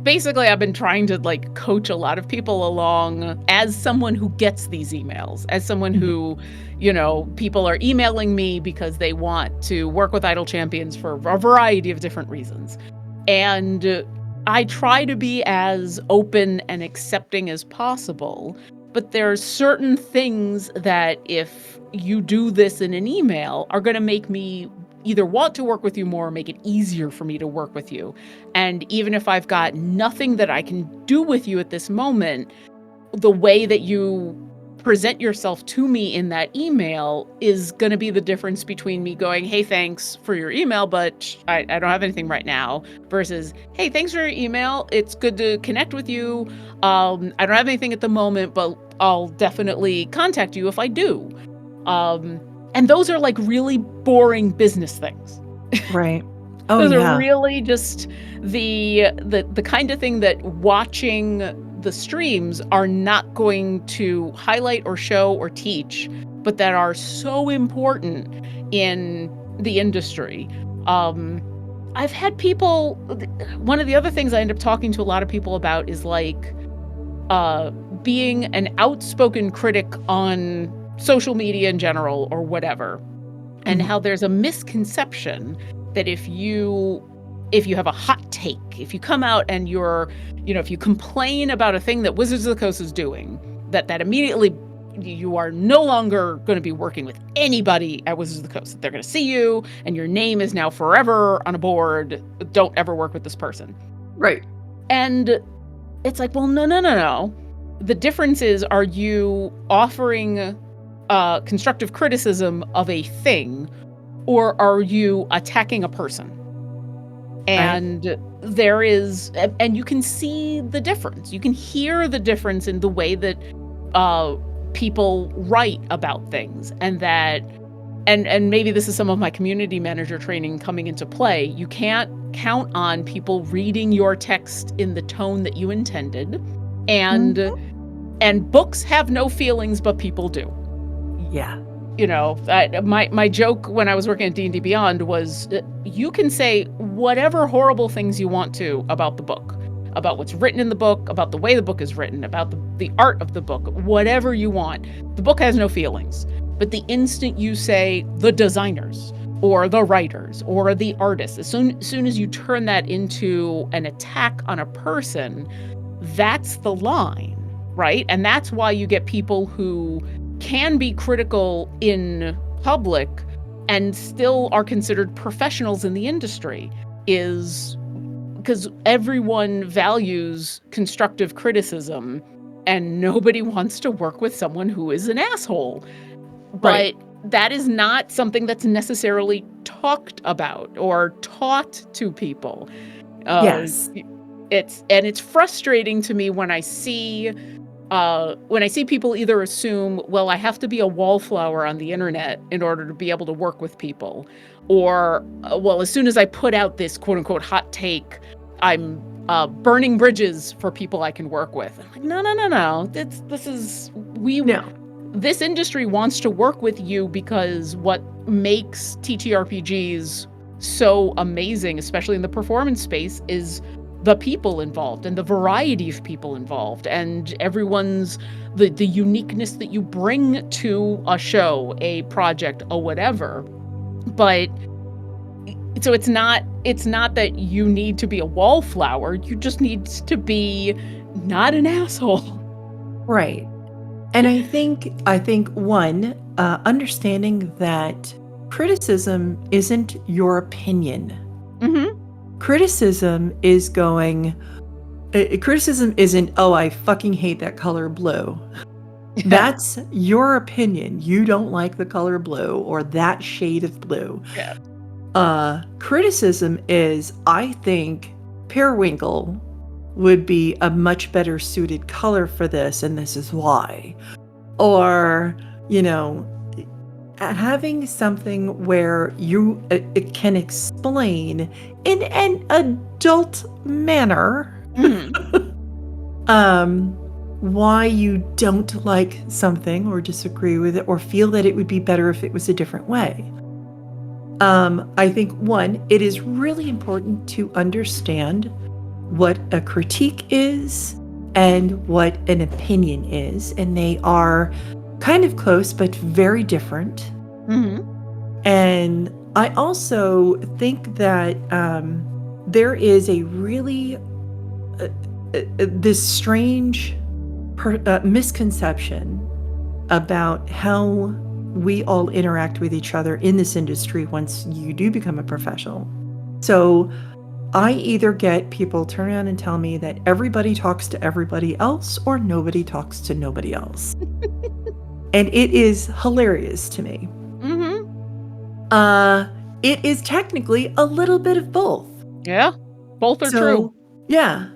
basically, I've been trying to like coach a lot of people along as someone who gets these emails, as someone who, people are emailing me because they want to work with Idle Champions for a variety of different reasons. And I try to be as open and accepting as possible. But there are certain things that if you do this in an email are going to make me either want to work with you more or make it easier for me to work with you. And even if I've got nothing that I can do with you at this moment, the way that you present yourself to me in that email is going to be the difference between me going, hey, thanks for your email, but I don't have anything right now, versus, hey, thanks for your email. It's good to connect with you. I don't have anything at the moment, but I'll definitely contact you if I do. And those are like really boring business things. Right. Oh, those yeah. are really just the kind of thing that watching the streams are not going to highlight or show or teach, but that are so important in the industry. I've had people, one of the other things I end up talking to a lot of people about is like being an outspoken critic on social media in general or whatever, and how there's a misconception that if you have a hot take, if you come out and if you complain about a thing that Wizards of the Coast is doing, that immediately you are no longer going to be working with anybody at Wizards of the Coast. They're going to see you and your name is now forever on a board. Don't ever work with this person. Right. And it's like, well, no. The difference is, are you offering constructive criticism of a thing, or are you attacking a person? And there is, and you can see the difference. You can hear the difference in the way that people write about things, and that, and maybe this is some of my community manager training coming into play. You can't count on people reading your text in the tone that you intended, and books have no feelings, but people do. Yeah. My joke when I was working at D&D Beyond was, you can say whatever horrible things you want to about the book, about what's written in the book, about the way the book is written, about the art of the book, whatever you want. The book has no feelings. But the instant you say the designers or the writers or the artists, as soon as you turn that into an attack on a person, that's the line, right? And that's why you get people who can be critical in public and still are considered professionals in the industry, is because everyone values constructive criticism and nobody wants to work with someone who is an asshole. But that is not something that's necessarily talked about or taught to people. Yes. It's frustrating to me when I see people either assume, well, I have to be a wallflower on the internet in order to be able to work with people, or, well, as soon as I put out this quote unquote hot take, I'm burning bridges for people I can work with. I'm like, no. This industry wants to work with you because what makes TTRPGs so amazing, especially in the performance space, is the people involved and the variety of people involved and everyone's the uniqueness that you bring to a show, a project, or whatever. But so it's not that you need to be a wallflower, you just need to be not an asshole. Right. And I think one, understanding that criticism isn't your opinion. Mhm. Criticism isn't, oh, I fucking hate that color blue. Yeah. That's your opinion. You don't like the color blue or that shade of blue. Yeah. Criticism is, I think periwinkle would be a much better suited color for this, and this is why. Or, having something where you it can explain in an adult manner Mhm. why you don't like something or disagree with it or feel that it would be better if it was a different way. I think one, it is really important to understand what a critique is and what an opinion is, and they are kind of close but very different. Mhm. And I also think that there is a really this strange misconception about how we all interact with each other in this industry once you do become a professional. So I either get people turn around and tell me that everybody talks to everybody else or nobody talks to nobody else. And it is hilarious to me. Mhm. It is technically a little bit of both. Yeah. Both are true, So, yeah.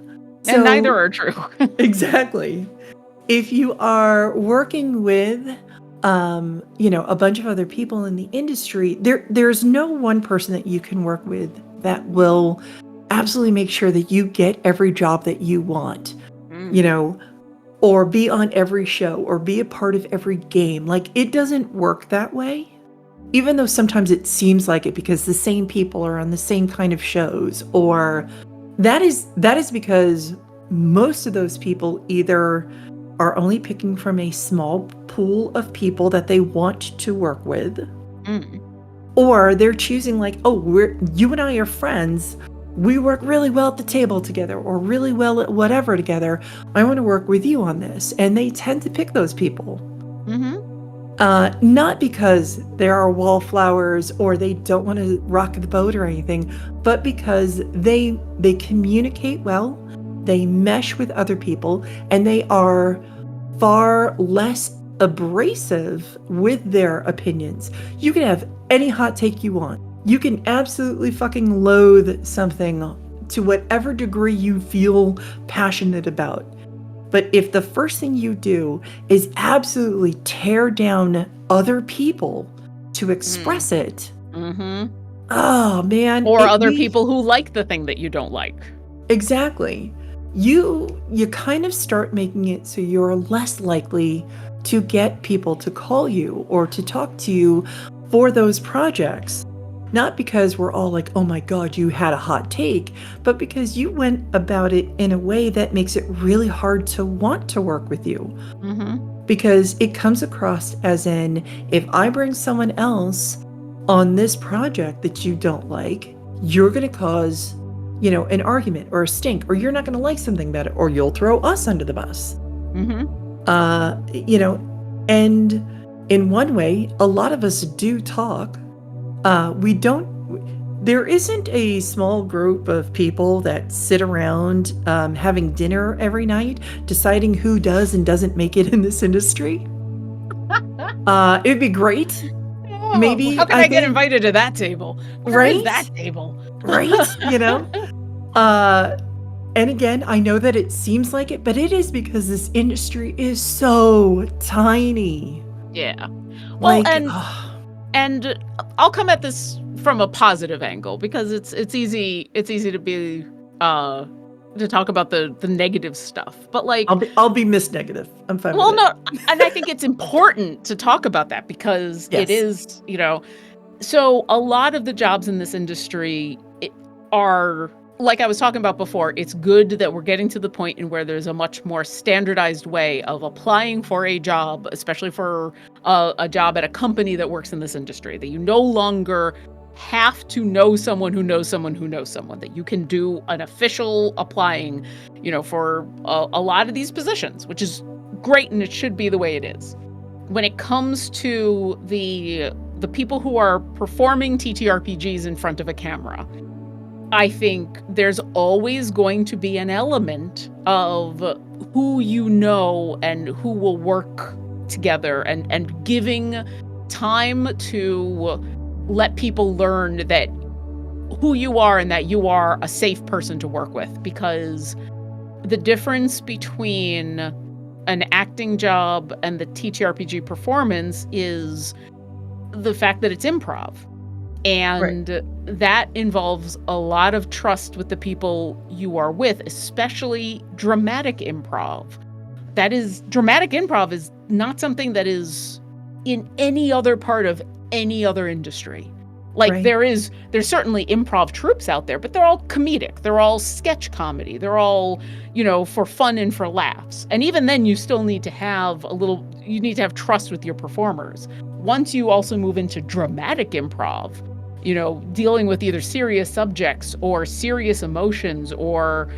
and neither So, are true. exactly. If you are working with, a bunch of other people in the industry, there's no one person that you can work with that will absolutely make sure that you get every job that you want, Mm. or be on every show or be a part of every game. Like, it doesn't work that way. Even though sometimes it seems like it because the same people are on the same kind of shows, or that is because most of those people either are only picking from a small pool of people that they want to work with, Mm. or they're choosing like, oh, you and I are friends. We work really well at the table together or really well at whatever together. I want to work with you on this. And they tend to pick those people. Mhm. Not because there are wallflowers or they don't want to rock the boat or anything, but because they communicate well, they mesh with other people, and they are far less abrasive with their opinions. You can have any hot take you want. You can absolutely fucking loathe something to whatever degree you feel passionate about. But if the first thing you do is absolutely tear down other people to express it, Mhm. oh man, Or other people who like the thing that you don't like. exactly. You kind of start making it so you're less likely to get people to call you or to talk to you for those projects. Not because we're all like, oh my God, you had a hot take, but because you went about it in a way that makes it really hard to want to work with you. Mhm. Because it comes across as in, if I bring someone else on this project that you don't like, you're going to cause, an argument or a stink, or you're not going to like something better, or you'll throw us under the bus. Mhm. And in one way, a lot of us do talk. There isn't a small group of people that sit around having dinner every night, deciding who does and doesn't make it in this industry. It'd be great. Oh, how Maybe, can I I get think, invited to that table? Where is that right? table? Right? Uh, and again, I know that it seems like it, but it is because this industry is so tiny. Yeah. Well, Like, and I'll come at this from a positive angle because it's easy to be to talk about the negative stuff. But like, I'll be Miss Negative. I'm fine with well, it. no, and I think it's important to talk about that because it Yes. is, so a lot of the jobs in this industry are, like I was talking about before, it's good that we're getting to the point in where there's a much more standardized way of applying for a job, especially for a job at a company that works in this industry, that you no longer have to know someone who knows someone who knows someone, that you can do an official applying, for a lot of these positions, which is great and it should be the way it is. When it comes to the people who are performing TTRPGs in front of a camera, I think there's always going to be an element of who you know and who will work together, and giving time to let people learn that who you are and that you are a safe person to work with. Because the difference between an acting job and the TTRPG performance is the fact that it's improv. And that involves a lot of trust with the people you are with, especially dramatic improv. Dramatic improv is not something that is in any other part of any other industry. Like there's certainly improv troupes out there, but they're all comedic. They're all sketch comedy. They're all, for fun and for laughs. And even then you still need to have you need to have trust with your performers. Once you also move into dramatic improv, dealing with either serious subjects or serious emotions or,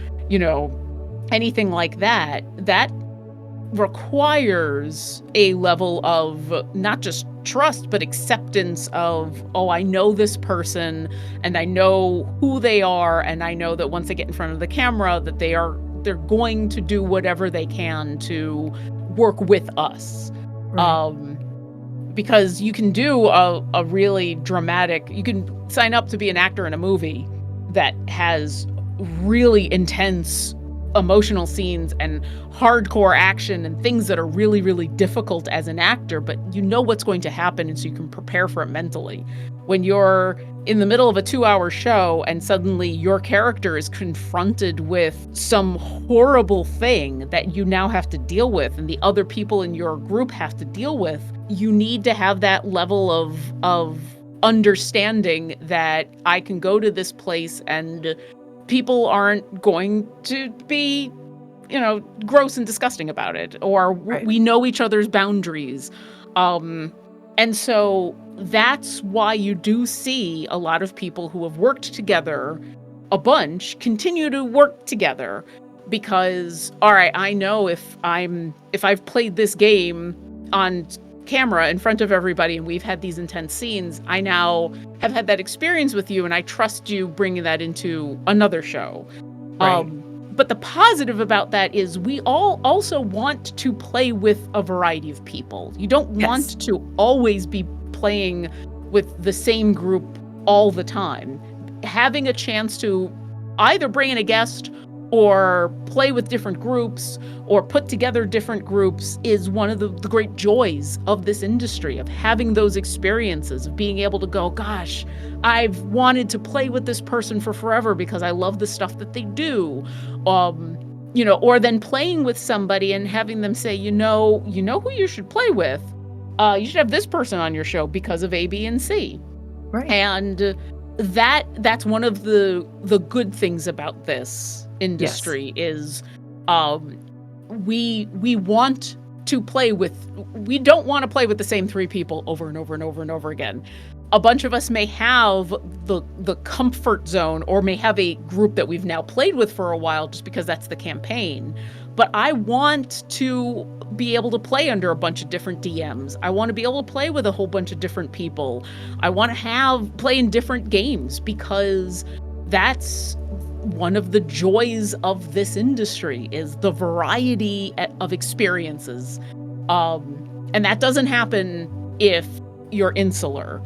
anything like that, that requires a level of not just trust, but acceptance of, oh, I know this person and I know who they are. And I know that once they get in front of the camera, that they're going to do whatever they can to work with us. Because you can do a really dramatic, you can sign up to be an actor in a movie that has really intense emotional scenes and hardcore action and things that are really, really difficult as an actor, but you know what's going to happen, and so you can prepare for it mentally. When you're in the middle of a 2-hour show and suddenly your character is confronted with some horrible thing that you now have to deal with and the other people in your group have to deal with, you need to have that level of understanding that I can go to this place and people aren't going to be, gross and disgusting about it, or we know each other's boundaries. And so that's why you do see a lot of people who have worked together a bunch continue to work together because, all right, I know if I've played this game on camera in front of everybody and we've had these intense scenes, I now have had that experience with you and I trust you bringing that into another show. But the positive about that is we all also want to play with a variety of people. You don't want to always be playing with the same group all the time. Having a chance to either bring in a guest or play with different groups or put together different groups is one of the great joys of this industry, of having those experiences, of being able to go, gosh, I've wanted to play with this person for forever because I love the stuff that they do. Or then playing with somebody and having them say, you know who you should play with? You should have this person on your show because of A, B, and C. Right. And that's one of the good things about this industry is we want to play with, we don't want to play with the same 3 people over and over and over and over again. A bunch of us may have the comfort zone or may have a group that we've now played with for a while just because that's the campaign. But I want to be able to play under a bunch of different DMs. I want to be able to play with a whole bunch of different people. I want to play in different games because that's one of the joys of this industry is the variety of experiences. And that doesn't happen if you're insular.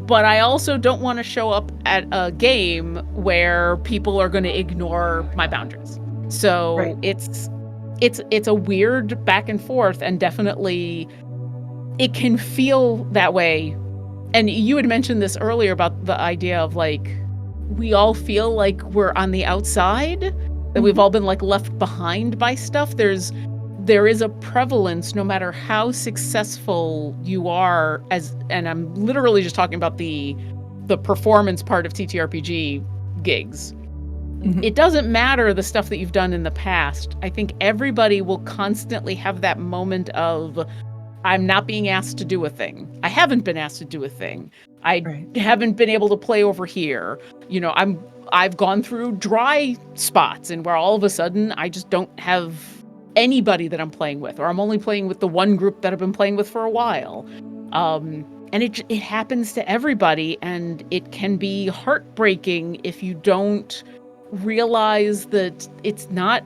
But I also don't want to show up at a game where people are going to ignore my boundaries. So it's a weird back and forth, and definitely it can feel that way. And you had mentioned this earlier about the idea of like, we all feel like we're on the outside, that we've all been like left behind by stuff. There is a prevalence, no matter how successful you are and I'm literally just talking about the performance part of TTRPG gigs. Mm-hmm. It doesn't matter the stuff that you've done in the past. I think everybody will constantly have that moment of, I'm not being asked to do a thing. I haven't been asked to do a thing. I haven't been able to play over here. I've gone through dry spots and where all of a sudden I just don't have anybody that I'm playing with, or I'm only playing with the one group that I've been playing with for a while. And it happens to everybody, and it can be heartbreaking if you don't realize that it's not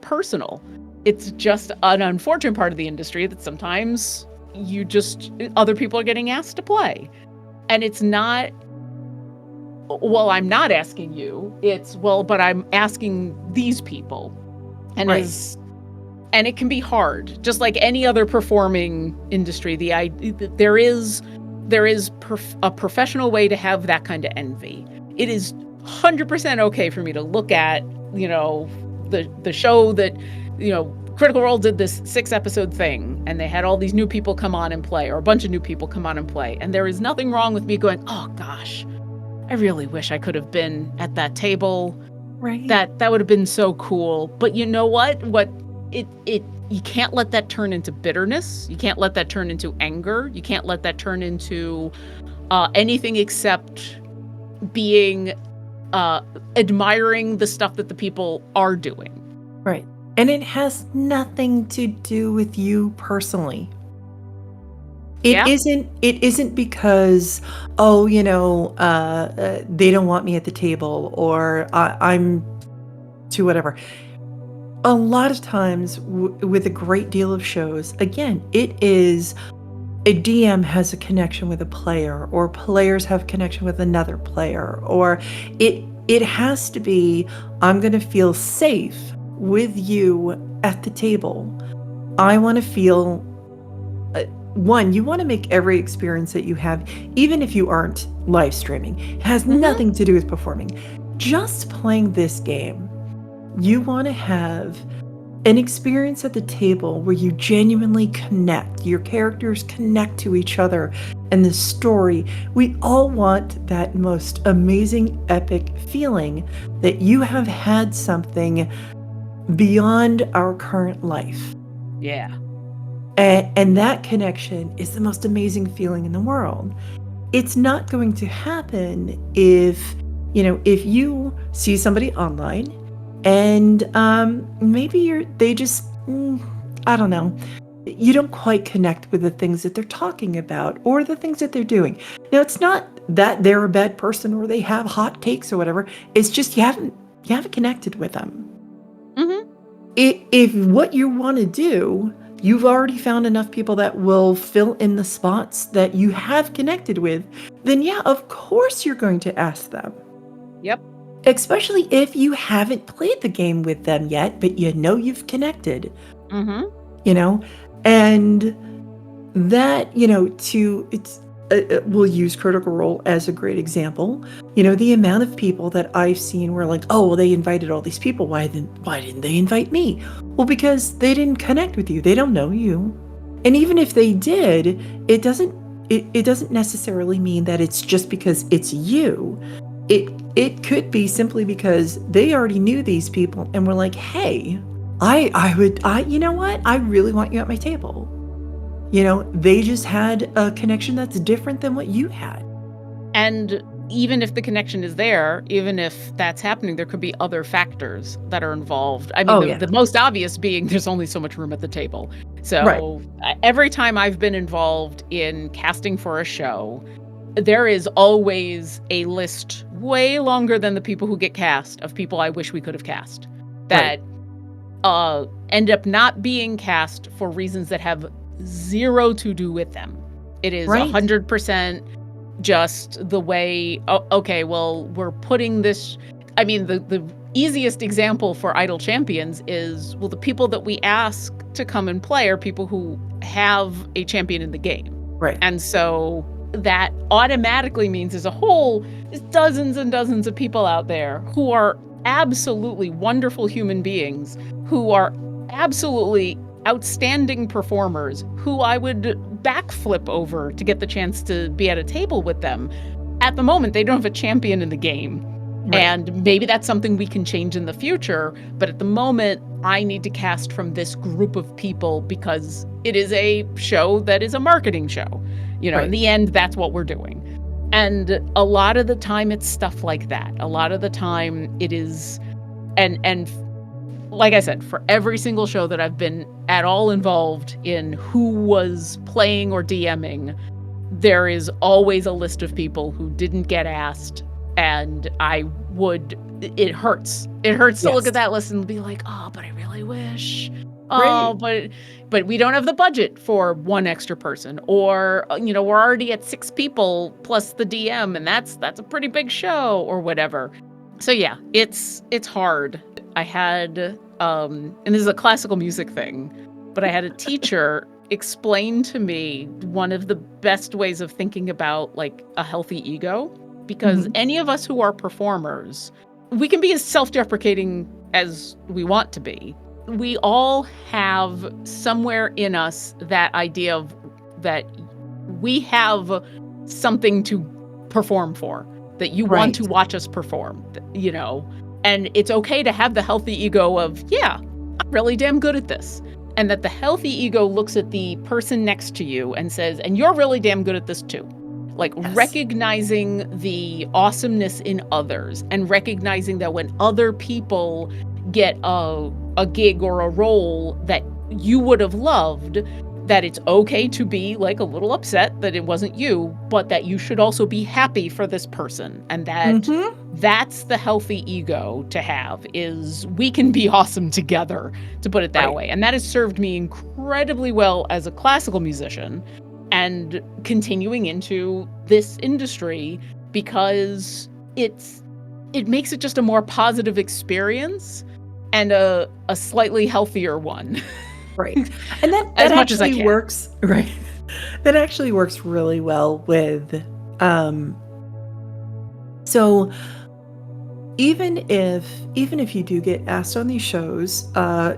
personal. It's just an unfortunate part of the industry that sometimes other people are getting asked to play. And it's not, well, I'm not asking you. It's, well, but I'm asking these people. And Right. and it can be hard, just like any other performing industry. There is a professional way to have that kind of envy. It is 100% okay for me to look at, the show that, Critical Role did this 6-episode thing, and they had all these new people come on and play, or a bunch of new people come on and play. And there is nothing wrong with me going, oh gosh, I really wish I could have been at that table. Right. That would have been so cool. But you know what? You can't let that turn into bitterness. You can't let that turn into anger. You can't let that turn into anything except being admiring the stuff that the people are doing. Right. And it has nothing to do with you personally. It isn't because, they don't want me at the table, or I'm to whatever. A lot of times with a great deal of shows, again, it is a DM has a connection with a player, or players have connection with another player, or it has to be, I'm going to feel safe with you at the table. I want to feel, one, you want to make every experience that you have, even if you aren't live streaming, it has nothing to do with performing. Just playing this game, you want to have an experience at the table where you genuinely connect. Your characters connect to each other and the story. We all want that most amazing, epic feeling that you have had something beyond our current life. Yeah. And that connection is the most amazing feeling in the world. It's not going to happen if you see somebody online and maybe they just, I don't know, you don't quite connect with the things that they're talking about or the things that they're doing. Now, it's not that they're a bad person or they have hot cakes or whatever. It's just you haven't connected with them. If what you want to do, you've already found enough people that will fill in the spots that you have connected with, then yeah, of course you're going to ask them. Yep. Especially if you haven't played the game with them yet, but you've connected. And that, we'll use Critical Role as a great example. The amount of people that I've seen were like, oh, well, they invited all these people. Why didn't they invite me? Well, because they didn't connect with you. They don't know you. And even if they did, it doesn't necessarily mean that it's just because it's you. It could be simply because they already knew these people and were like, hey, you know what? I really want you at my table. They just had a connection that's different than what you had. And even if the connection is there, even if that's happening, there could be other factors that are involved. I mean, the most obvious being there's only so much room at the table. So every time I've been involved in casting for a show, there is always a list way longer than the people who get cast of people I wish we could have cast that end up not being cast for reasons that have zero to do with them. It is 100% just the way, we're putting this. I mean, the easiest example for Idle Champions is, the people that we ask to come and play are people who have a champion in the game. Right. And so that automatically means there's dozens and dozens of people out there who are absolutely wonderful human beings, who are absolutely outstanding performers, who I would backflip over to get the chance to be at a table with them. At the moment, they don't have a champion in the game. Right. And maybe that's something we can change in the future. But at the moment, I need to cast from this group of people because it is a show that is a marketing show. In the end, that's what we're doing. And a lot of the time, it's stuff like that. A lot of the time, it is, and like I said, for every single show that I've been at all involved in who was playing or DMing, there is always a list of people who didn't get asked, and it hurts. It hurts to look Yes. at that list and be like, oh, but I really wish. Right. Oh, but we don't have the budget for one extra person, or we're already at 6 people plus the DM, and that's a pretty big show, or whatever. So yeah, it's hard. I had and this is a classical music thing, but I had a teacher explain to me one of the best ways of thinking about like a healthy ego, because any of us who are performers, we can be as self-deprecating as we want to be. We all have somewhere in us that idea of that we have something to perform for, that you want to watch us perform, and it's okay to have the healthy ego of, yeah, I'm really damn good at this. And that the healthy ego looks at the person next to you and says, and you're really damn good at this too. Like recognizing the awesomeness in others, and recognizing that when other people get a gig or a role that you would have loved, that it's okay to be like a little upset that it wasn't you, but that you should also be happy for this person. And that that's the healthy ego to have, is we can be awesome together, to put it that way. And that has served me incredibly well as a classical musician and continuing into this industry, because it makes it just a more positive experience and a slightly healthier one. Right. And that as much actually as I can. works, right? That actually works really well with so even if you do get asked on these shows,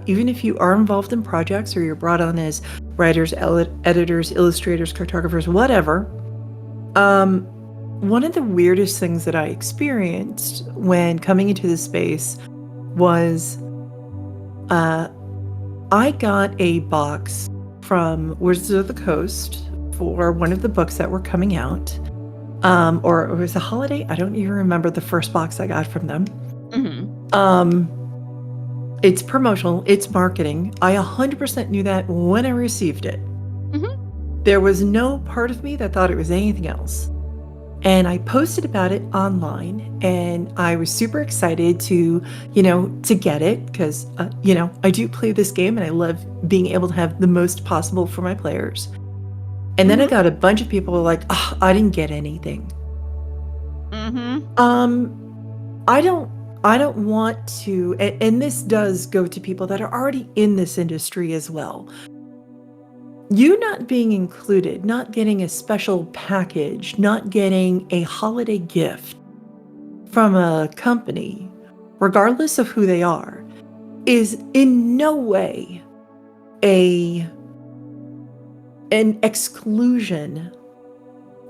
even if you are involved in projects or you're brought on as writers, editors, illustrators, cartographers, whatever, one of the weirdest things that I experienced when coming into this space was I got a box from Wizards of the Coast for one of the books that were coming out. Or it was a holiday. I don't even remember the first box I got from them. It's promotional, it's marketing. I 100% knew that when I received it. There was no part of me that thought it was anything else. And I posted about it online, and I was super excited to get it, because, I do play this game and I love being able to have the most possible for my players. And then I got a bunch of people like, oh, I didn't get anything. I don't want to, and this does go to people that are already in this industry as well. You not being included, not getting a special package, not getting a holiday gift from a company, regardless of who they are, is in no way an exclusion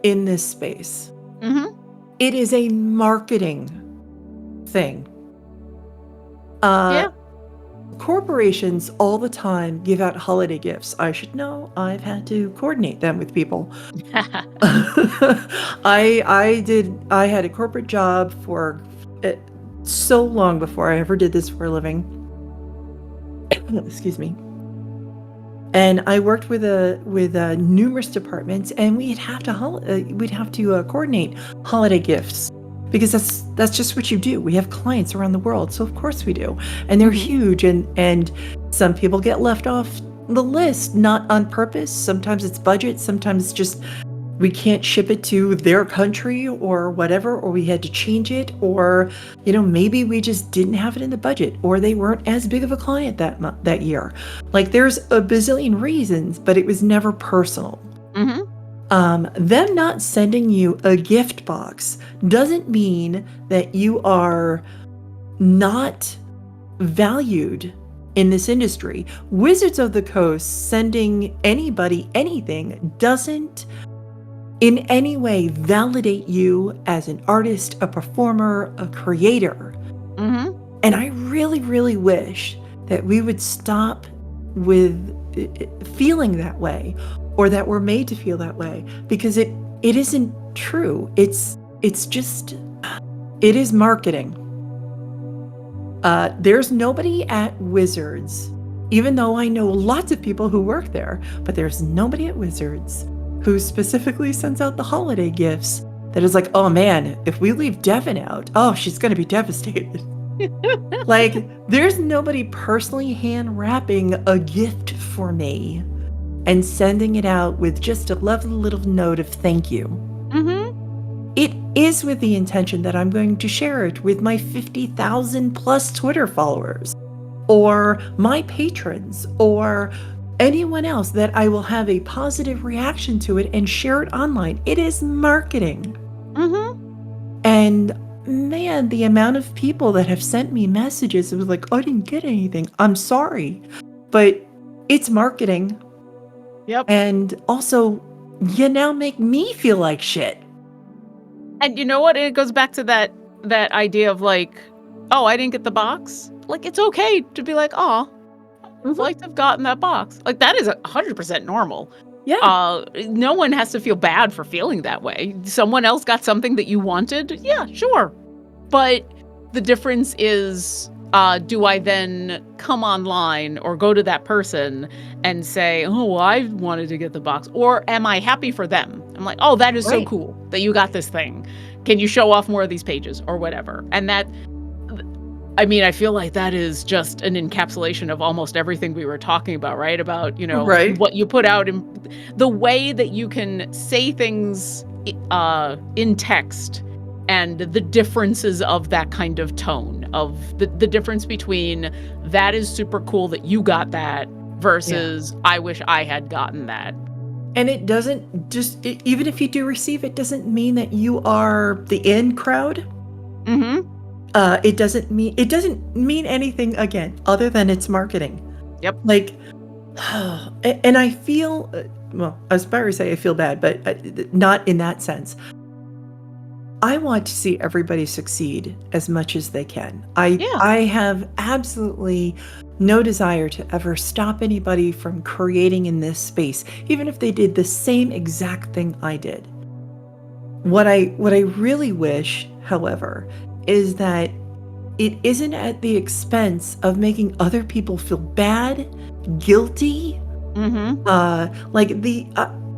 in this space. It is a marketing thing. Corporations all the time give out holiday gifts. I should know. I've had to coordinate them with people. I had a corporate job for so long before I ever did this for a living. Excuse me. And I worked with numerous departments, and we'd have to coordinate holiday gifts, because that's just what you do. We have clients around the world, so of course we do, and they're huge, and some people get left off the list, not on purpose. Sometimes it's budget, sometimes it's just we can't ship it to their country or whatever, or we had to change it, or maybe we just didn't have it in the budget, or they weren't as big of a client that year. Like, there's a bazillion reasons, but it was never personal. Them not sending you a gift box doesn't mean that you are not valued in this industry. Wizards of the Coast sending anybody anything doesn't in any way validate you as an artist, a performer, a creator. And I really, really wish that we would stop with feeling that way, or that we're made to feel that way, because it isn't true. It is marketing. There's nobody at Wizards, even though I know lots of people who work there, but there's nobody at Wizards who specifically sends out the holiday gifts that is like, oh man, if we leave Devin out, oh, she's going to be devastated. Like, there's nobody personally hand wrapping a gift for me and sending it out with just a lovely little note of thank you. It is with the intention that I'm going to share it with my 50,000 plus Twitter followers, or my patrons, or anyone else, that I will have a positive reaction to it and share it online. It is marketing. And man, the amount of people that have sent me messages, it was like, I didn't get anything. I'm sorry, but it's marketing. Yep. And also, you now make me feel like shit. And you know what? It goes back to that idea of like, oh, I didn't get the box. Like, it's okay to be like, oh, I'd like to have gotten that box. Like, that is 100% normal. Yeah. No one has to feel bad for feeling that way. Someone else got something that you wanted. Yeah, sure. But the difference is, do I then come online or go to that person and say, oh, well, I wanted to get the box? Or am I happy for them? I'm like, oh, that is so cool that you got this thing. Can you show off more of these pages or whatever? And that, I mean, I feel like that is just an encapsulation of almost everything we were talking about, right? About, you know, what you put out in the way that you can say things in text, and the differences of that kind of tone, of the difference between that is super cool that you got that versus I wish I had gotten that. And it doesn't just, even if you do receive it, doesn't mean that you are the in crowd. It doesn't mean anything, again, other than it's marketing. Yep. Like, and I feel, well, I was about to say I feel bad, but not in that sense. I want to see everybody succeed as much as they can. I have absolutely no desire to ever stop anybody from creating in this space, even if they did the same exact thing I did. What I really wish, however, is that it isn't at the expense of making other people feel bad, guilty.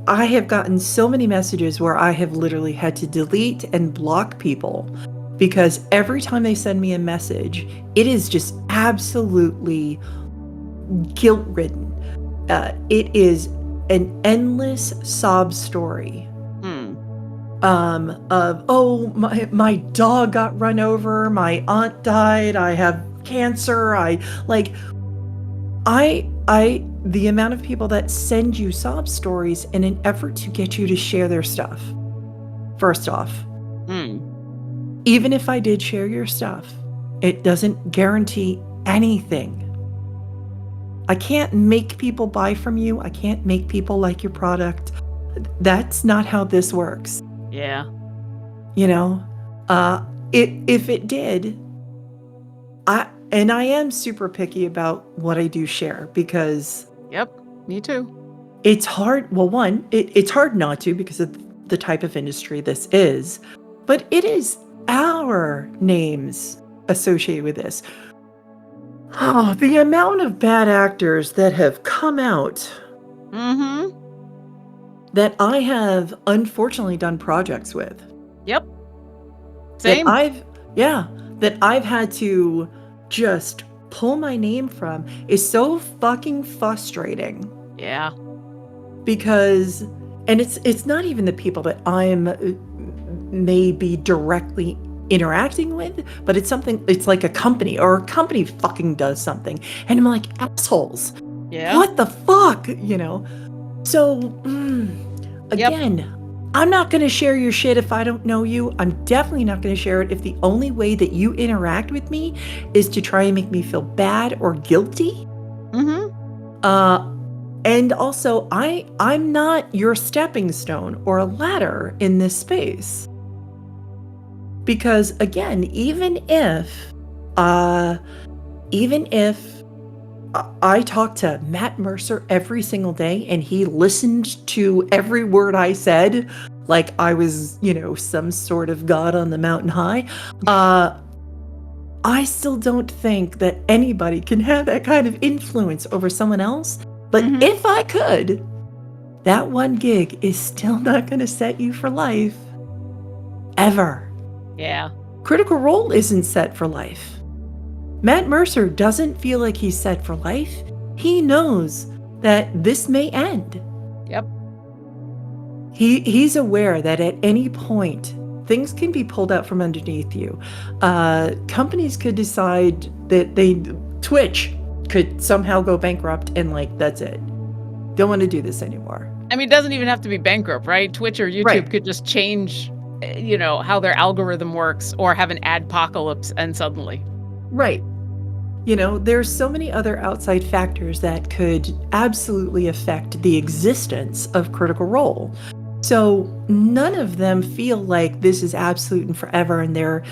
I have gotten so many messages where I have literally had to delete and block people because every time they send me a message, it is just absolutely guilt-ridden. It is an endless sob story. Of, oh, my dog got run over, my aunt died, I have cancer, the amount of people that send you sob stories in an effort to get you to share their stuff. First off, even if I did share your stuff, it doesn't guarantee anything. I can't make people buy from you. I can't make people like your product. That's not how this works. Yeah. You know, if it did, I am super picky about what I do share because. Yep, me too. It's hard. Well, one, it's hard not to because of the type of industry this is, but it is our names associated with this. Oh, the amount of bad actors that have come out. That I have unfortunately done projects with. Yep. Same. That I've had to just pull my name from is so fucking frustrating. Yeah. Because, and it's not even the people that I'm maybe directly interacting with, but it's like a company, or a company fucking does something. And I'm like, assholes. Yeah. What the fuck? You know? So, again, I'm not going to share your shit if I don't know you. I'm definitely not going to share it if the only way that you interact with me is to try and make me feel bad or guilty. And also, I'm not your stepping stone or a ladder in this space. Because again, even if I talk to Matt Mercer every single day and he listened to every word I said like I was, some sort of god on the mountain high, I still don't think that anybody can have that kind of influence over someone else. But if I could, that one gig is still not going to set you for life. Ever. Yeah. Critical Role isn't set for life. Matt Mercer doesn't feel like he's set for life. He knows that this may end. Yep. He's aware that at any point, things can be pulled out from underneath you. Companies could decide that Twitch could somehow go bankrupt and like, that's it. Don't want to do this anymore. I mean, it doesn't even have to be bankrupt, right? Twitch or YouTube could just change, how their algorithm works or have an adpocalypse and suddenly. Right. There's so many other outside factors that could absolutely affect the existence of Critical Role. So none of them feel like this is absolute and forever and they're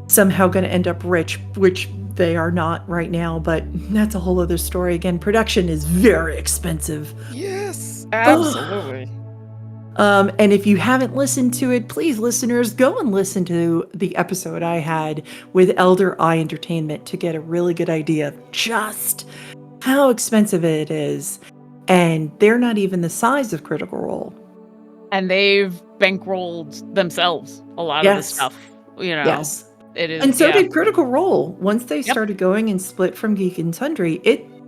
somehow going to end up rich, which they are not right now, but that's a whole other story. Again, production is very expensive. Yes, absolutely. And if you haven't listened to it, please, listeners, go and listen to the episode I had with Elder Eye Entertainment to get a really good idea of just how expensive it is. And they're not even the size of Critical Role. And they've bankrolled themselves a lot of the stuff, Yes. It is, and so did Critical Role. Once they started going and split from Geek and Sundry,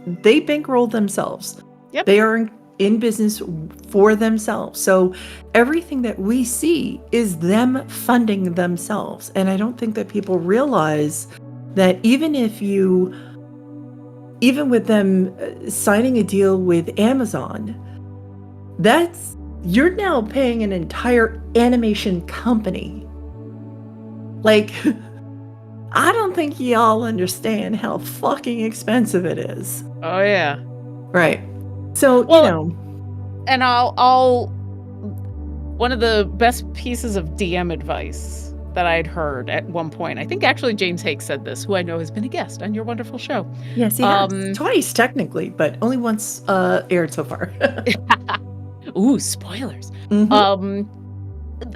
they bankrolled themselves. Yep. They are in business for themselves. So everything that we see is them funding themselves. And I don't think that people realize that even with them signing a deal with Amazon, you're now paying an entire animation company. Like, I don't think y'all understand how fucking expensive it is. Oh yeah. Right. So, and I'll one of the best pieces of DM advice that I'd heard at one point, I think actually James Hake said this, who I know has been a guest on your wonderful show. Yes, he has. Twice, technically, but only once aired so far. Ooh, spoilers.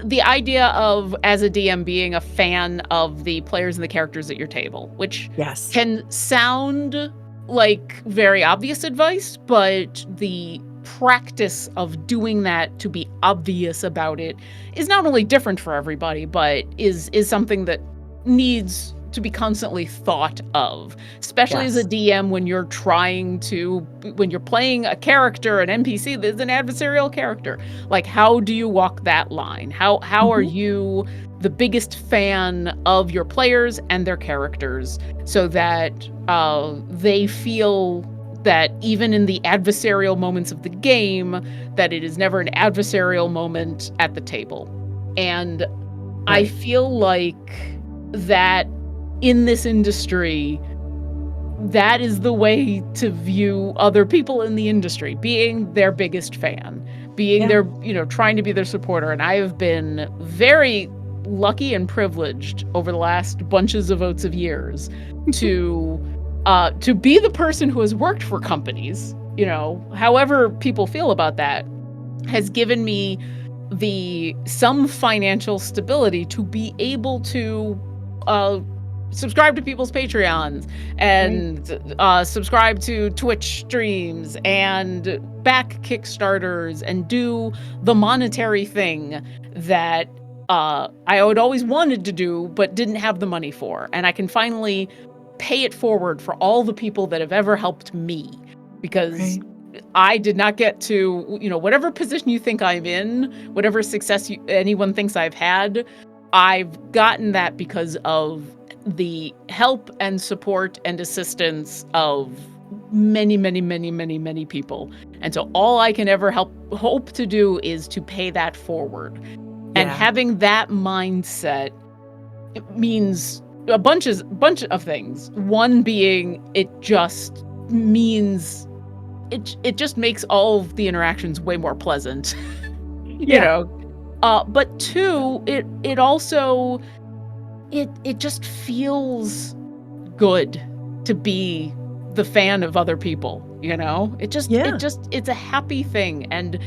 The idea of, as a DM, being a fan of the players and the characters at your table, which can sound like very obvious advice, but the practice of doing that to be obvious about it is not only different for everybody, but is something that needs to be constantly thought of, especially as a DM when you're playing a character, an NPC that's an adversarial character. Like, how do you walk that line? How are you the biggest fan of your players and their characters so that they feel that even in the adversarial moments of the game, that it is never an adversarial moment at the table. And I feel like that in this industry, that is the way to view other people in the industry, being their biggest fan, being their, trying to be their supporter. And I have been very lucky and privileged over the last bunches of votes of years to be the person who has worked for companies, however people feel about that, has given me some financial stability to be able to subscribe to people's Patreons and subscribe to Twitch streams and back Kickstarters and do the monetary thing that I had always wanted to do but didn't have the money for. And I can finally pay it forward for all the people that have ever helped me, because I did not get to, whatever position you think I'm in, whatever success anyone thinks I've had, I've gotten that because of the help and support and assistance of many, many, many, many, many people. And so all I can ever hope to do is to pay that forward. And having that mindset, it means a bunch of things. One being, it just means it just makes all of the interactions way more pleasant. But two, it also it just feels good to be the fan of other people, it's a happy thing. And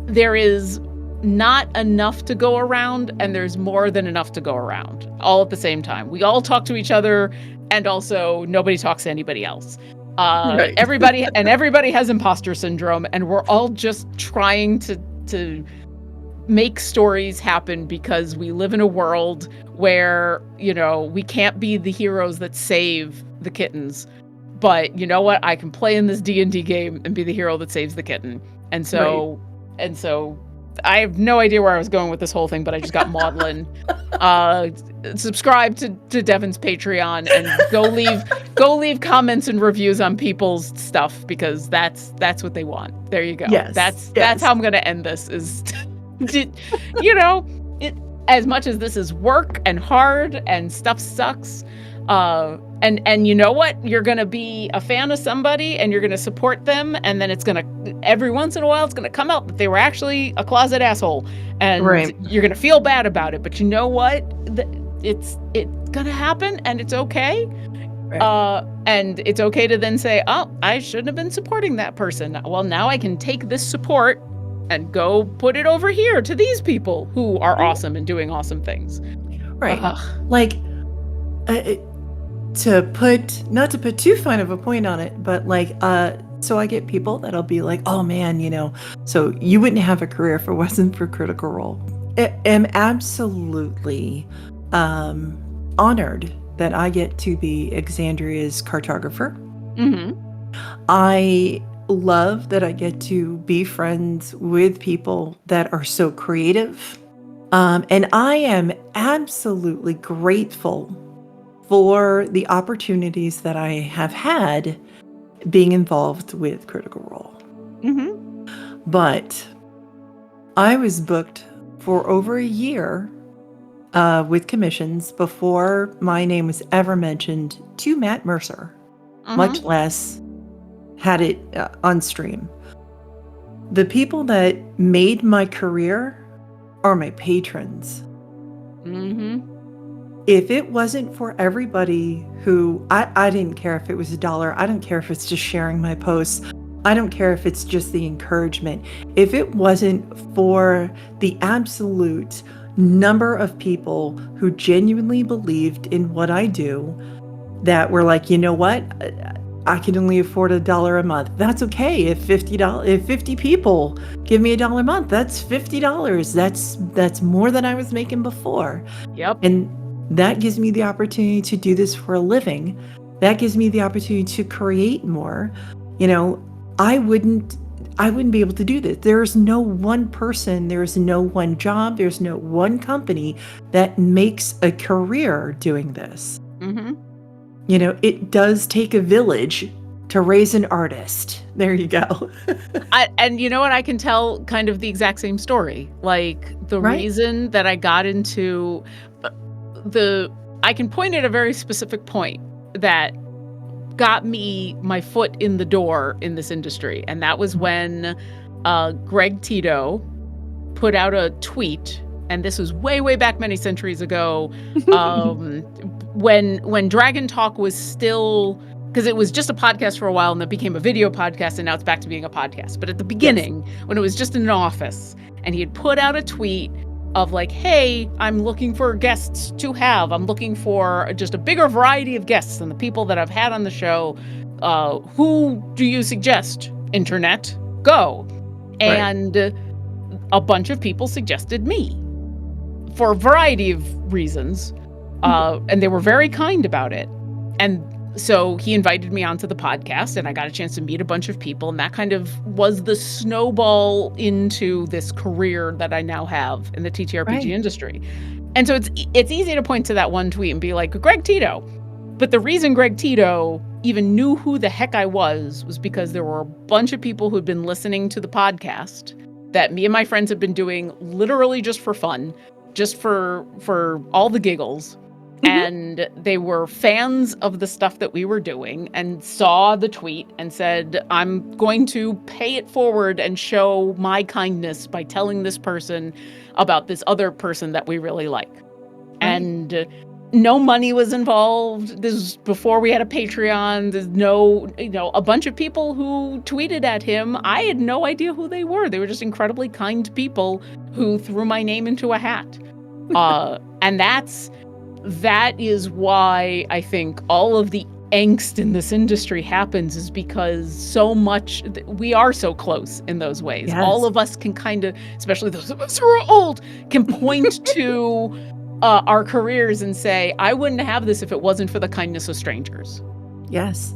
there is not enough to go around and there's more than enough to go around all at the same time. We all talk to each other and also nobody talks to anybody else. Right. Everybody has imposter syndrome, and we're all just trying to make stories happen because we live in a world where, we can't be the heroes that save the kittens. But you know what? I can play in this D&D game and be the hero that saves the kitten. And so I have no idea where I was going with this whole thing, but I just got maudlin. Subscribe to Devin's Patreon and go leave comments and reviews on people's stuff, because that's what they want. There you go. Yes. That's how I'm going to end this is, as much as this is work and hard and stuff sucks, and you know what? You're going to be a fan of somebody and you're going to support them. And then every once in a while, it's going to come out that they were actually a closet asshole, and you're going to feel bad about it. But you know what? It's going to happen, and it's okay. Right. And it's okay to then say, oh, I shouldn't have been supporting that person. Well, now I can take this support and go put it over here to these people who are awesome and doing awesome things. Right. Not to put too fine of a point on it, but so I get people that'll be like, oh man, so you wouldn't have a career if it wasn't for Critical Role. I am absolutely honored that I get to be Exandria's cartographer. Mm-hmm. I love that I get to be friends with people that are so creative. And I am absolutely grateful for the opportunities that I have had being involved with Critical Role. Mm-hmm. But I was booked for over a year with commissions before my name was ever mentioned to Matt Mercer, much less had it on stream. The people that made my career are my patrons. Mm-hmm. If it wasn't for everybody who, I didn't care if it was $1, I don't care if it's just sharing my posts, I don't care if it's just the encouragement. If it wasn't for the absolute number of people who genuinely believed in what I do, that were like, you know what, I can only afford $1 a month. That's okay. If 50 people give me $1 a month, that's $50. That's more than I was making before. Yep. And that gives me the opportunity to do this for a living. That gives me the opportunity to create more. I wouldn't be able to do this. There's no one person, there's no one job, there's no one company that makes a career doing this. Mm-hmm. It does take a village to raise an artist. There you go. And you know what? I can tell kind of the exact same story. Like the reason that I got into I can point at a very specific point that got me my foot in the door in this industry. And that was when Greg Tito put out a tweet, and this was way, way back many centuries ago, when Dragon Talk was still, because it was just a podcast for a while and then became a video podcast, and now it's back to being a podcast. But at the beginning, when it was just in an office, and he had put out a tweet of like, hey, I'm looking for guests to have. I'm looking for just a bigger variety of guests than the people that I've had on the show. Who do you suggest? Internet, go. Right. And a bunch of people suggested me for a variety of reasons. And they were very kind about it. And so he invited me onto the podcast, and I got a chance to meet a bunch of people, and that kind of was the snowball into this career that I now have in the TTRPG industry. And so it's easy to point to that one tweet and be like, Greg Tito. But the reason Greg Tito even knew who the heck I was because there were a bunch of people who'd been listening to the podcast that me and my friends had been doing literally just for fun, just for all the giggles. And they were fans of the stuff that we were doing and saw the tweet and said, I'm going to pay it forward and show my kindness by telling this person about this other person that we really like. Right. And no money was involved. This was before we had a Patreon. There's no, a bunch of people who tweeted at him. I had no idea who they were. They were just incredibly kind people who threw my name into a hat. And that is why I think all of the angst in this industry happens, is because so much, we are so close in those ways. Yes. All of us can kind of, especially those of us who are old, can point to our careers and say, I wouldn't have this if it wasn't for the kindness of strangers. Yes.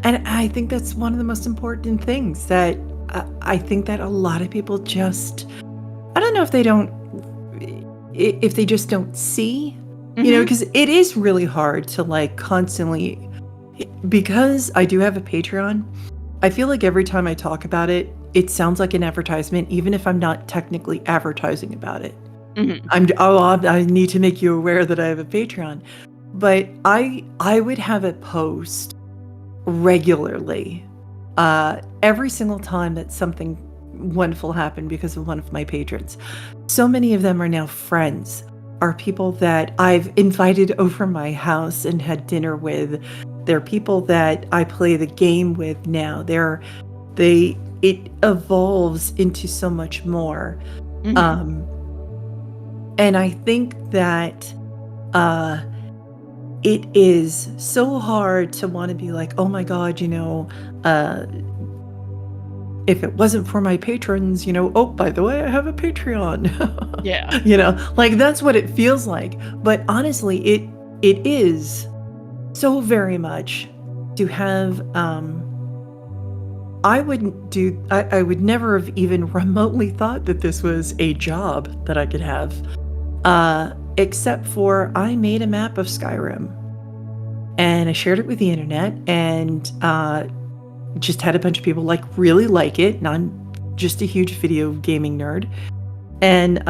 And I think that's one of the most important things that I think that a lot of people just, I don't know if they just don't see, because it is really hard to like constantly, because I do have a Patreon, I feel like every time I talk about it, it sounds like an advertisement, even if I'm not technically advertising about it. I need to make you aware that I have a Patreon. But I would have it post regularly, every single time that something wonderful happened because of one of my patrons. So many of them are now friends, are people that I've invited over my house and had dinner with. They're people that I play the game with now. It evolves into so much more. And I think that it is so hard to want to be like, oh my God, if it wasn't for my patrons, oh, by the way, I have a Patreon. Yeah. Like that's what it feels like. But honestly, it is so very much to have, I would never have even remotely thought that this was a job that I could have. Except for I made a map of Skyrim and I shared it with the internet, and just had a bunch of people really like it. And I'm just a huge video gaming nerd, and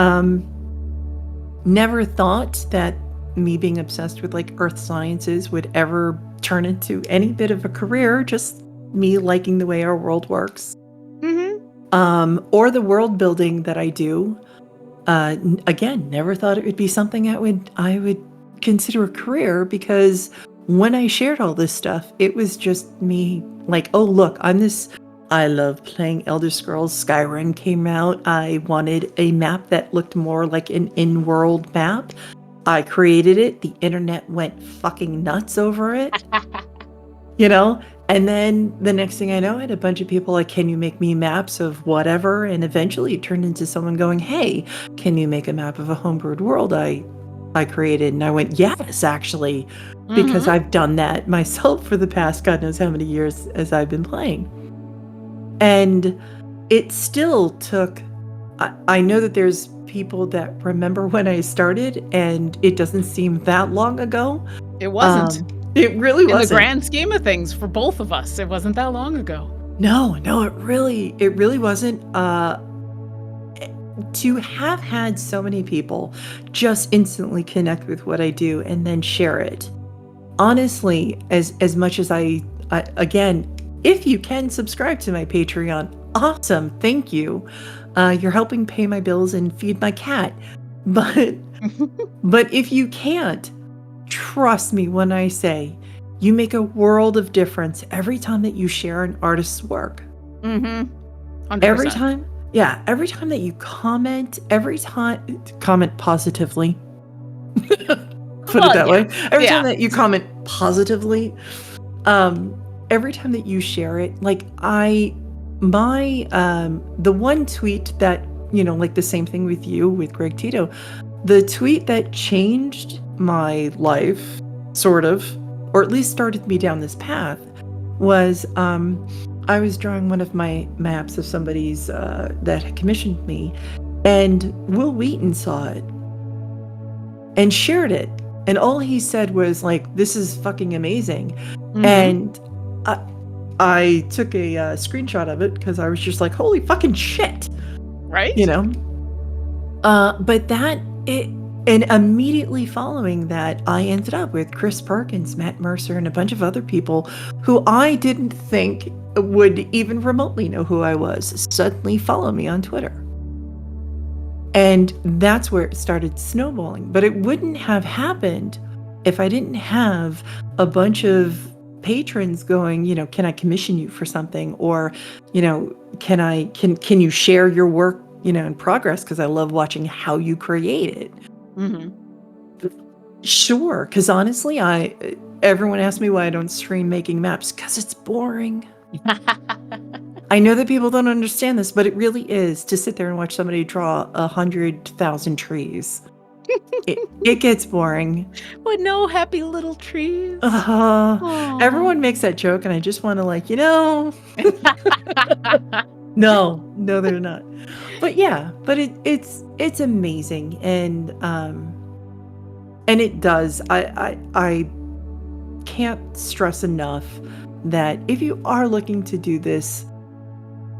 never thought that me being obsessed with earth sciences would ever turn into any bit of a career. Just me liking the way our world works, or the world building that I do. Again, never thought it would be something I would consider a career, because when I shared all this stuff, it was just me oh, look, I love playing Elder Scrolls. Skyrim came out. I wanted a map that looked more like an in-world map. I created it. The internet went fucking nuts over it. And then the next thing I know, I had a bunch of people like, can you make me maps of whatever? And eventually it turned into someone going, hey, can you make a map of a homebrewed world I created? And I went, yes, actually, because I've done that myself for the past God knows how many years as I've been playing. And it still took, I know that there's people that remember when I started, and it doesn't seem that long ago. It wasn't. It really wasn't. In the grand scheme of things, for both of us, it wasn't that long ago. No, it really wasn't. To have had so many people just instantly connect with what I do and then share it. Honestly, as much as I again, if you can subscribe to my Patreon, awesome, thank you. You're helping pay my bills and feed my cat. But if you can't, trust me when I say you make a world of difference every time that you share an artist's work. 100%. Every time that you comment, comment positively. Put it that way. Every time that you comment positively, every time that you share it, the one tweet that, the same thing with you, with Greg Tito, the tweet that changed my life, sort of, or at least started me down this path, was I was drawing one of my maps of somebody's that had commissioned me, and Will Wheaton saw it and shared it, and all he said was this is fucking amazing. And I took a screenshot of it because I was just like, holy fucking shit, right? But and immediately following that, I ended up with Chris Perkins, Matt Mercer, and a bunch of other people who I didn't think would even remotely know who I was, suddenly follow me on Twitter. And that's where it started snowballing. But it wouldn't have happened if I didn't have a bunch of patrons going, can I commission you for something? Or, can you share your work, in progress? Because I love watching how you create it. Mhm. Sure. Because honestly, everyone asks me why I don't stream making maps, because it's boring. I know that people don't understand this, but it really is to sit there and watch somebody draw 100,000 trees. It gets boring. With no happy little trees. Uh, Aw. Everyone makes that joke, and I just want to no, they're not. But yeah, but it's amazing, and it does. I can't stress enough that if you are looking to do this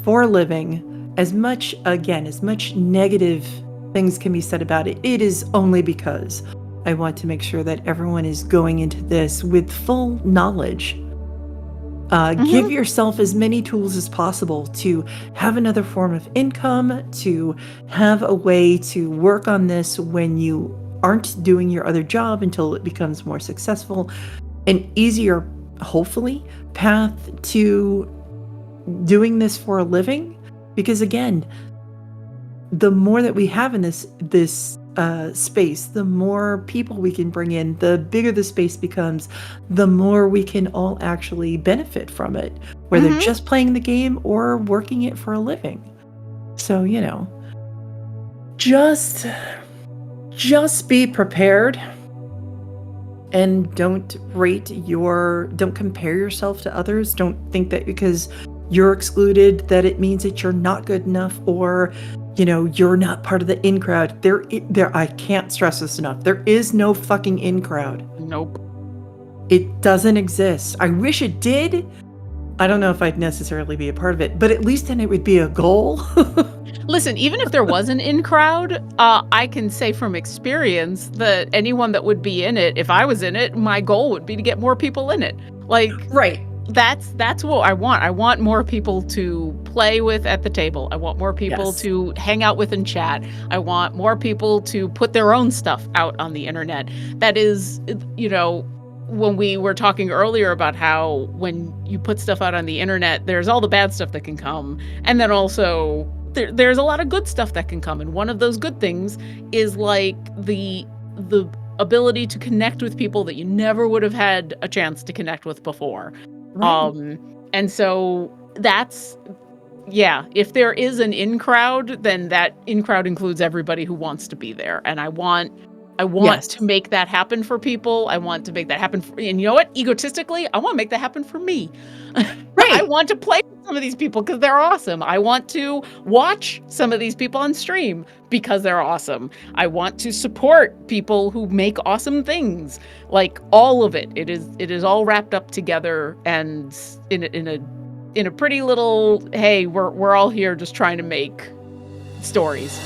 for a living, as much negative things can be said about it, it is only because I want to make sure that everyone is going into this with full knowledge. Give yourself as many tools as possible to have another form of income, to have a way to work on this when you aren't doing your other job until it becomes more successful, an easier, hopefully, path to doing this for a living. Because again, the more that we have in this space, the more people we can bring in, the bigger the space becomes, the more we can all actually benefit from it, whether just playing the game or working it for a living. So, just be prepared, and don't compare yourself to others. Don't think that because you're excluded that it means that you're not good enough, or you're not part of the in crowd. I can't stress this enough. There is no fucking in crowd. Nope. It doesn't exist. I wish it did. I don't know if I'd necessarily be a part of it, but at least then it would be a goal. Listen, even if there was an in crowd, I can say from experience that anyone that would be in it, if I was in it, my goal would be to get more people in it. Like, right. That's what I want. I want more people to play with at the table. I want more people Yes. to hang out with and chat. I want more people to put their own stuff out on the internet. That is, when we were talking earlier about how when you put stuff out on the internet, there's all the bad stuff that can come. And then also there's a lot of good stuff that can come. And one of those good things is like the ability to connect with people that you never would have had a chance to connect with before. Right. And so if there is an in crowd, then that in crowd includes everybody who wants to be there. And I want Yes. to make that happen for people. I want to make that happen and you know what? Egotistically, I want to make that happen for me. Right. I want to play with some of these people because they're awesome. I want to watch some of these people on stream because they're awesome. I want to support people who make awesome things. Like all of it. It is all wrapped up together and in a pretty little, hey, we're all here just trying to make stories.